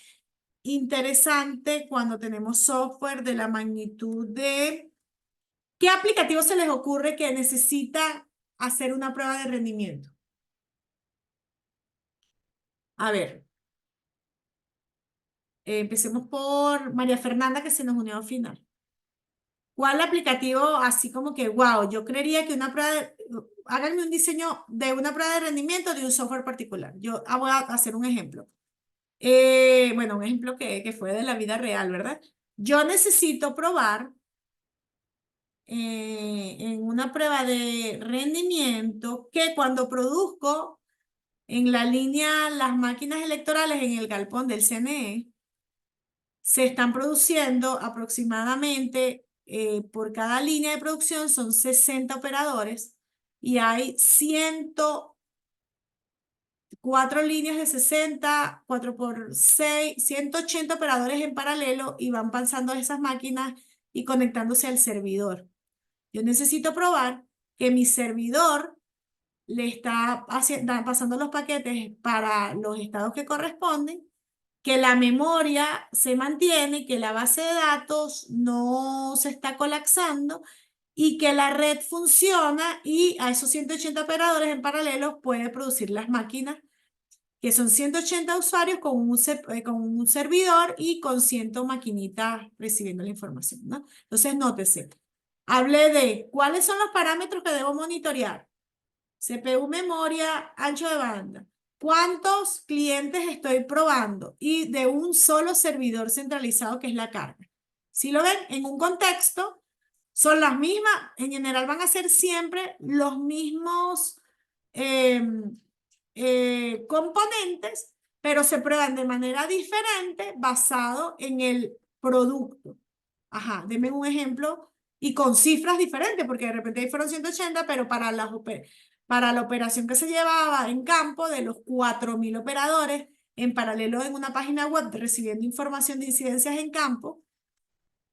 interesante cuando tenemos software de la magnitud de... ¿Qué aplicativo se les ocurre que necesita hacer una prueba de rendimiento? A ver, empecemos por María Fernanda, que se nos unió al final. ¿Cuál aplicativo así como que, wow, yo creería que háganme un diseño de una prueba de rendimiento de un software particular? Yo voy a hacer un ejemplo. Bueno, un ejemplo que fue de la vida real, ¿verdad? Yo necesito probar en una prueba de rendimiento que cuando produzco en la línea las máquinas electorales en el galpón del CNE, se están produciendo aproximadamente por cada línea de producción son 60 operadores y hay 104 líneas de 60, 4 por 6, 180 operadores en paralelo y van pasando esas máquinas y conectándose al servidor. Yo necesito probar que mi servidor le está pasando los paquetes para los estados que corresponden, que la memoria se mantiene, que la base de datos no se está colapsando y que la red funciona y a esos 180 operadores en paralelo puede producir las máquinas, que son 180 usuarios con un servidor y con 100 maquinitas recibiendo la información, ¿no? Entonces, nótese, hablé de cuáles son los parámetros que debo monitorear. CPU, memoria, ancho de banda. ¿Cuántos clientes estoy probando? Y de un solo servidor centralizado que es la carga. Si lo ven en un contexto, son las mismas, en general van a ser siempre los mismos componentes, pero se prueban de manera diferente basado en el producto. Ajá, denme un ejemplo y con cifras diferentes, porque de repente ahí fueron 180, pero para la operación que se llevaba en campo de los 4.000 operadores, en paralelo en una página web recibiendo información de incidencias en campo,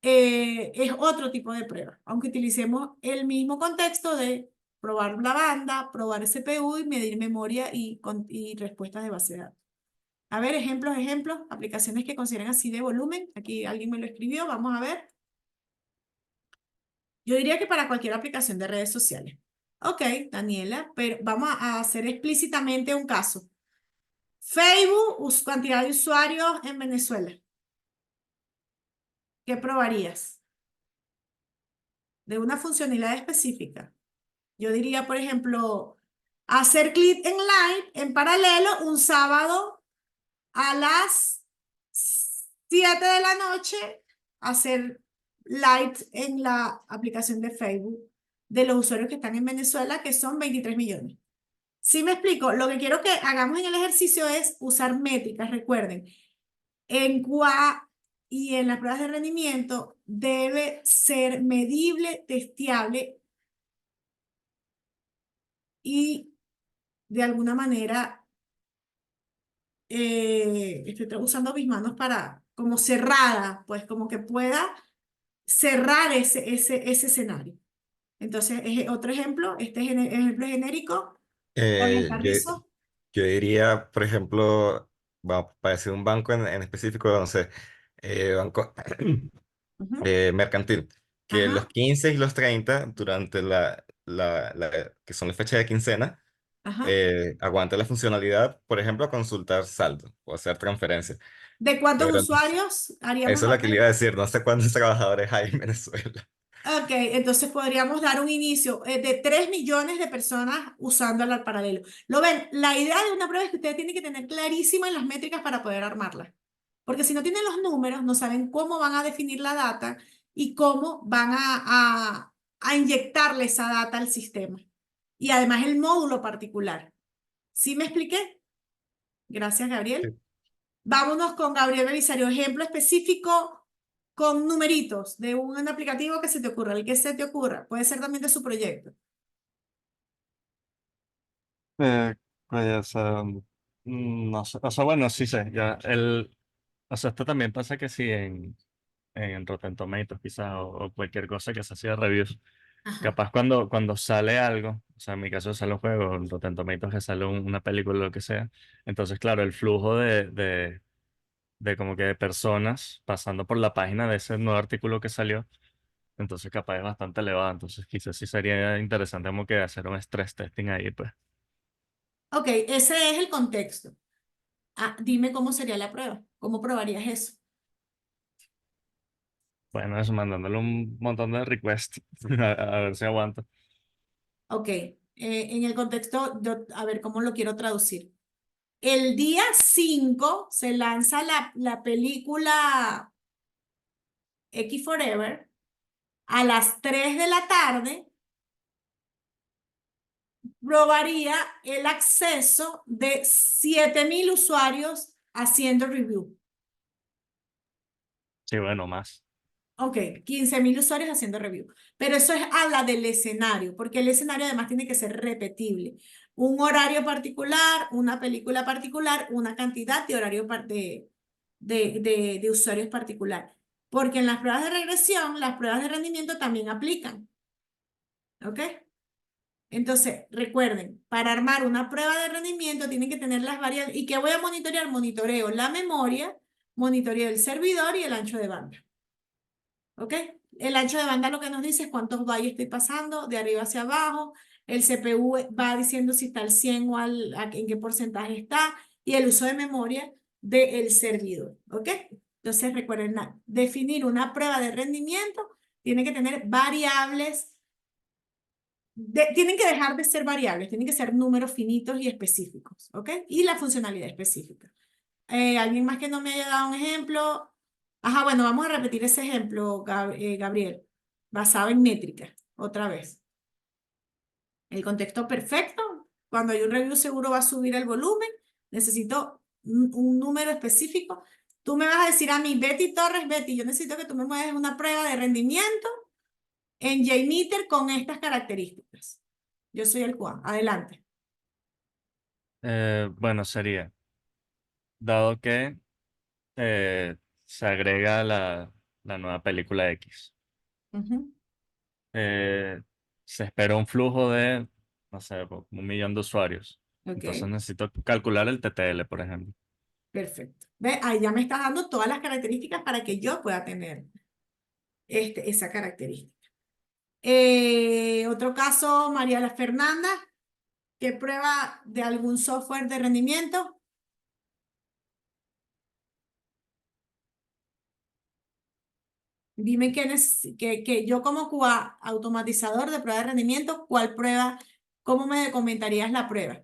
es otro tipo de prueba, aunque utilicemos el mismo contexto de probar la banda, probar CPU y medir memoria y respuestas de base de datos. A ver, ejemplos, aplicaciones que consideren así de volumen. Aquí alguien me lo escribió, vamos a ver. Yo diría que para cualquier aplicación de redes sociales. Ok, Daniela, pero vamos a hacer explícitamente un caso. Facebook, cantidad de usuarios en Venezuela. ¿Qué probarías? De una funcionalidad específica. Yo diría, por ejemplo, hacer clic en live en paralelo un sábado a las 7 de la noche, hacer live en la aplicación de Facebook de los usuarios que están en Venezuela, que son 23 millones. ¿Sí me explico? Lo que quiero que hagamos en el ejercicio es usar métricas. Recuerden, en QA y en las pruebas de rendimiento debe ser medible, testeable y de alguna manera estoy usando mis manos para como cerrada, pues como que pueda cerrar ese escenario. Entonces, otro ejemplo, ejemplo genérico, Daniel Eh, yo, Carrizo. yo diría, por ejemplo, para decir un banco en específico, no sé, banco Ujú. mercantil, que los Ajá, 15 y los 30 durante que son la fecha de quincena, ajá. aguante la funcionalidad, por ejemplo, consultar saldo o hacer transferencias. ¿De cuántos Pero usuarios haríamos eso es la lo que le prueba? iba a decir, no sé cuántos trabajadores hay en Venezuela. Ok, entonces podríamos dar un inicio de 3 millones de personas usándola al paralelo. ¿Lo ven? La idea de una prueba es que ustedes tienen que tener clarísima en las métricas para poder armarla. Porque si no tienen los números, no saben cómo van a definir la data y cómo van a inyectarle esa data al sistema. Y además el módulo particular. ¿Sí me expliqué? Gracias, Gabriel. Sí. Vámonos con Gabriel Belisario. Ejemplo específico con numeritos de un aplicativo que se te ocurra, el que se te ocurra. Puede ser también de su proyecto. Eh, o sea, no sé, o sea, bueno, sí sé, ya, o sea, esto también pasa que sí en Rotten Tomatoes quizás o cualquier cosa que se hacía reviews. Ajá. Capaz cuando sale algo, o sea, en mi caso sale un juego, en Rotten Tomatoes que sale una película o lo que sea, entonces claro, el flujo de como que de personas pasando por la página de ese nuevo artículo que salió, entonces capaz es bastante elevado, entonces quizás sí sería interesante como que hacer un stress testing ahí, pues. Ok, ese es el contexto. Ah, dime cómo sería la prueba. ¿Cómo probarías eso? Bueno, eso, mandándole un montón de requests a ver si aguanto. Ok, en el contexto, a ver cómo lo quiero traducir. El día 5 se lanza la película X Forever a las 3 de la tarde. Probaría el acceso de 7.000 usuarios haciendo review. Sí, bueno, más. Ok, 15.000 usuarios haciendo review. Pero eso habla del escenario, porque el escenario además tiene que ser repetible. Un horario particular, una película particular, una cantidad de horario de usuarios particular. Porque en las pruebas de regresión, las pruebas de rendimiento también aplican. ¿Ok? Entonces, recuerden, para armar una prueba de rendimiento tienen que tener las variables. ¿Y qué voy a monitorear? Monitoreo la memoria, monitoreo el servidor y el ancho de banda. ¿Ok? El ancho de banda lo que nos dice es cuántos bytes estoy pasando de arriba hacia abajo. El CPU va diciendo si está al 100 o en qué porcentaje está. Y el uso de memoria del servidor. ¿Ok? Entonces, recuerden, definir una prueba de rendimiento tiene que tener variables tienen que dejar de ser variables, tienen que ser números finitos y específicos, ¿ok? Y la funcionalidad específica. ¿Alguien más que no me haya dado un ejemplo? Ajá, bueno, vamos a repetir ese ejemplo, Gabriel, basado en métricas, otra vez. El contexto perfecto, cuando hay un review seguro va a subir el volumen, necesito un número específico. Tú me vas a decir a mí, Betty Torres, Betty, yo necesito que tú me muevas una prueba de rendimiento en JMeter con estas características. Yo soy el Juan. Adelante. Bueno, sería, dado que se agrega la nueva película X, Ujú. eh, se espera un flujo de, no sé, 1 millón de usuarios. Ok. Entonces necesito calcular el TTL, por ejemplo. Perfecto. ¿Ve? Ahí ya me estás dando todas las características para que yo pueda tener esa característica. Otro caso, María la Fernanda, ¿qué prueba de algún software de rendimiento? Dime que yo como QA automatizador de prueba de rendimiento, ¿cuál prueba, cómo me comentarías la prueba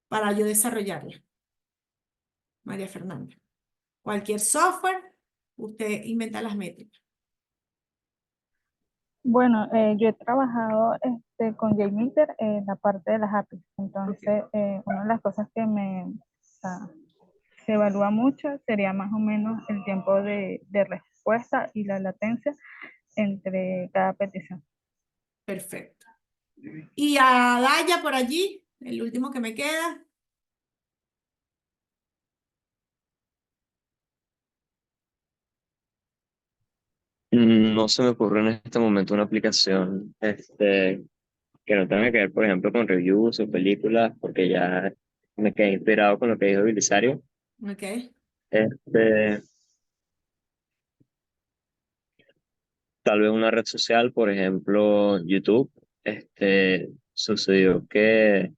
para yo desarrollarla? María Fernanda. Cualquier software, usted inventa las métricas. Bueno, yo he trabajado con JMeter en la parte de las APIs. Entonces, una de las cosas que o sea, se evalúa mucho sería más o menos el tiempo de respuesta y la latencia entre cada petición. Perfecto. Y a Daya por allí, el último que me queda. No se me ocurre en este momento una aplicación que no tenga que ver, por ejemplo, con reviews o películas, porque ya me quedé inspirado con lo que dijo Belisario. Ok. Este, Tal vez una red social, por ejemplo, YouTube. Sucedió que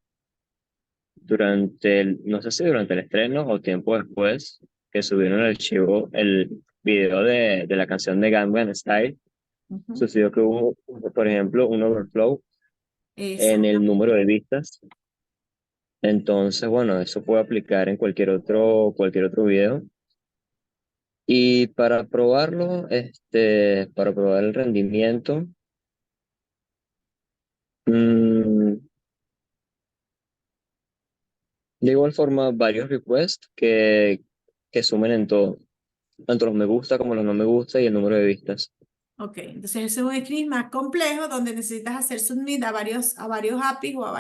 no sé si durante el estreno o tiempo después, que subieron el video de la canción de Gangnam Style, Ujú. sucedió que hubo, por ejemplo, un overflow en el Exactamente. número de vistas. Entonces, bueno, eso puede aplicar en cualquier otro video. Y para probarlo, para probar el rendimiento, mm, de igual forma, varios requests que sumen en todo, tanto los me gusta como los no me gusta y el número de vistas. Ok, entonces ese es un script más complejo donde necesitas hacer submit a varios APIs o a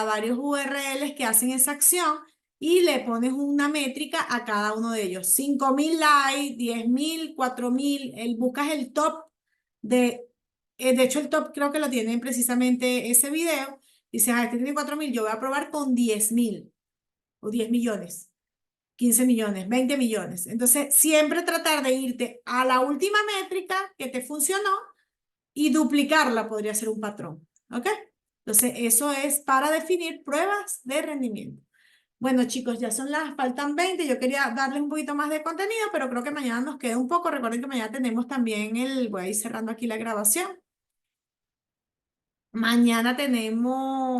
varios URLs que hacen esa acción y le pones una métrica a cada uno de ellos. 5.000 likes, 10.000, 4.000, buscas el top de hecho el top creo que lo tienen precisamente ese video. Dices, este tiene 4.000, yo voy a probar con 10.000 o 10 millones. 15 millones, 20 millones. Entonces, siempre tratar de irte a la última métrica que te funcionó y duplicarla podría ser un patrón. ¿Ok? Entonces, eso es para definir pruebas de rendimiento. Bueno, chicos, faltan 20. Yo quería darles un poquito más de contenido, pero creo que mañana nos queda un poco. Recuerden que mañana tenemos también voy a ir cerrando aquí la grabación. Mañana tenemos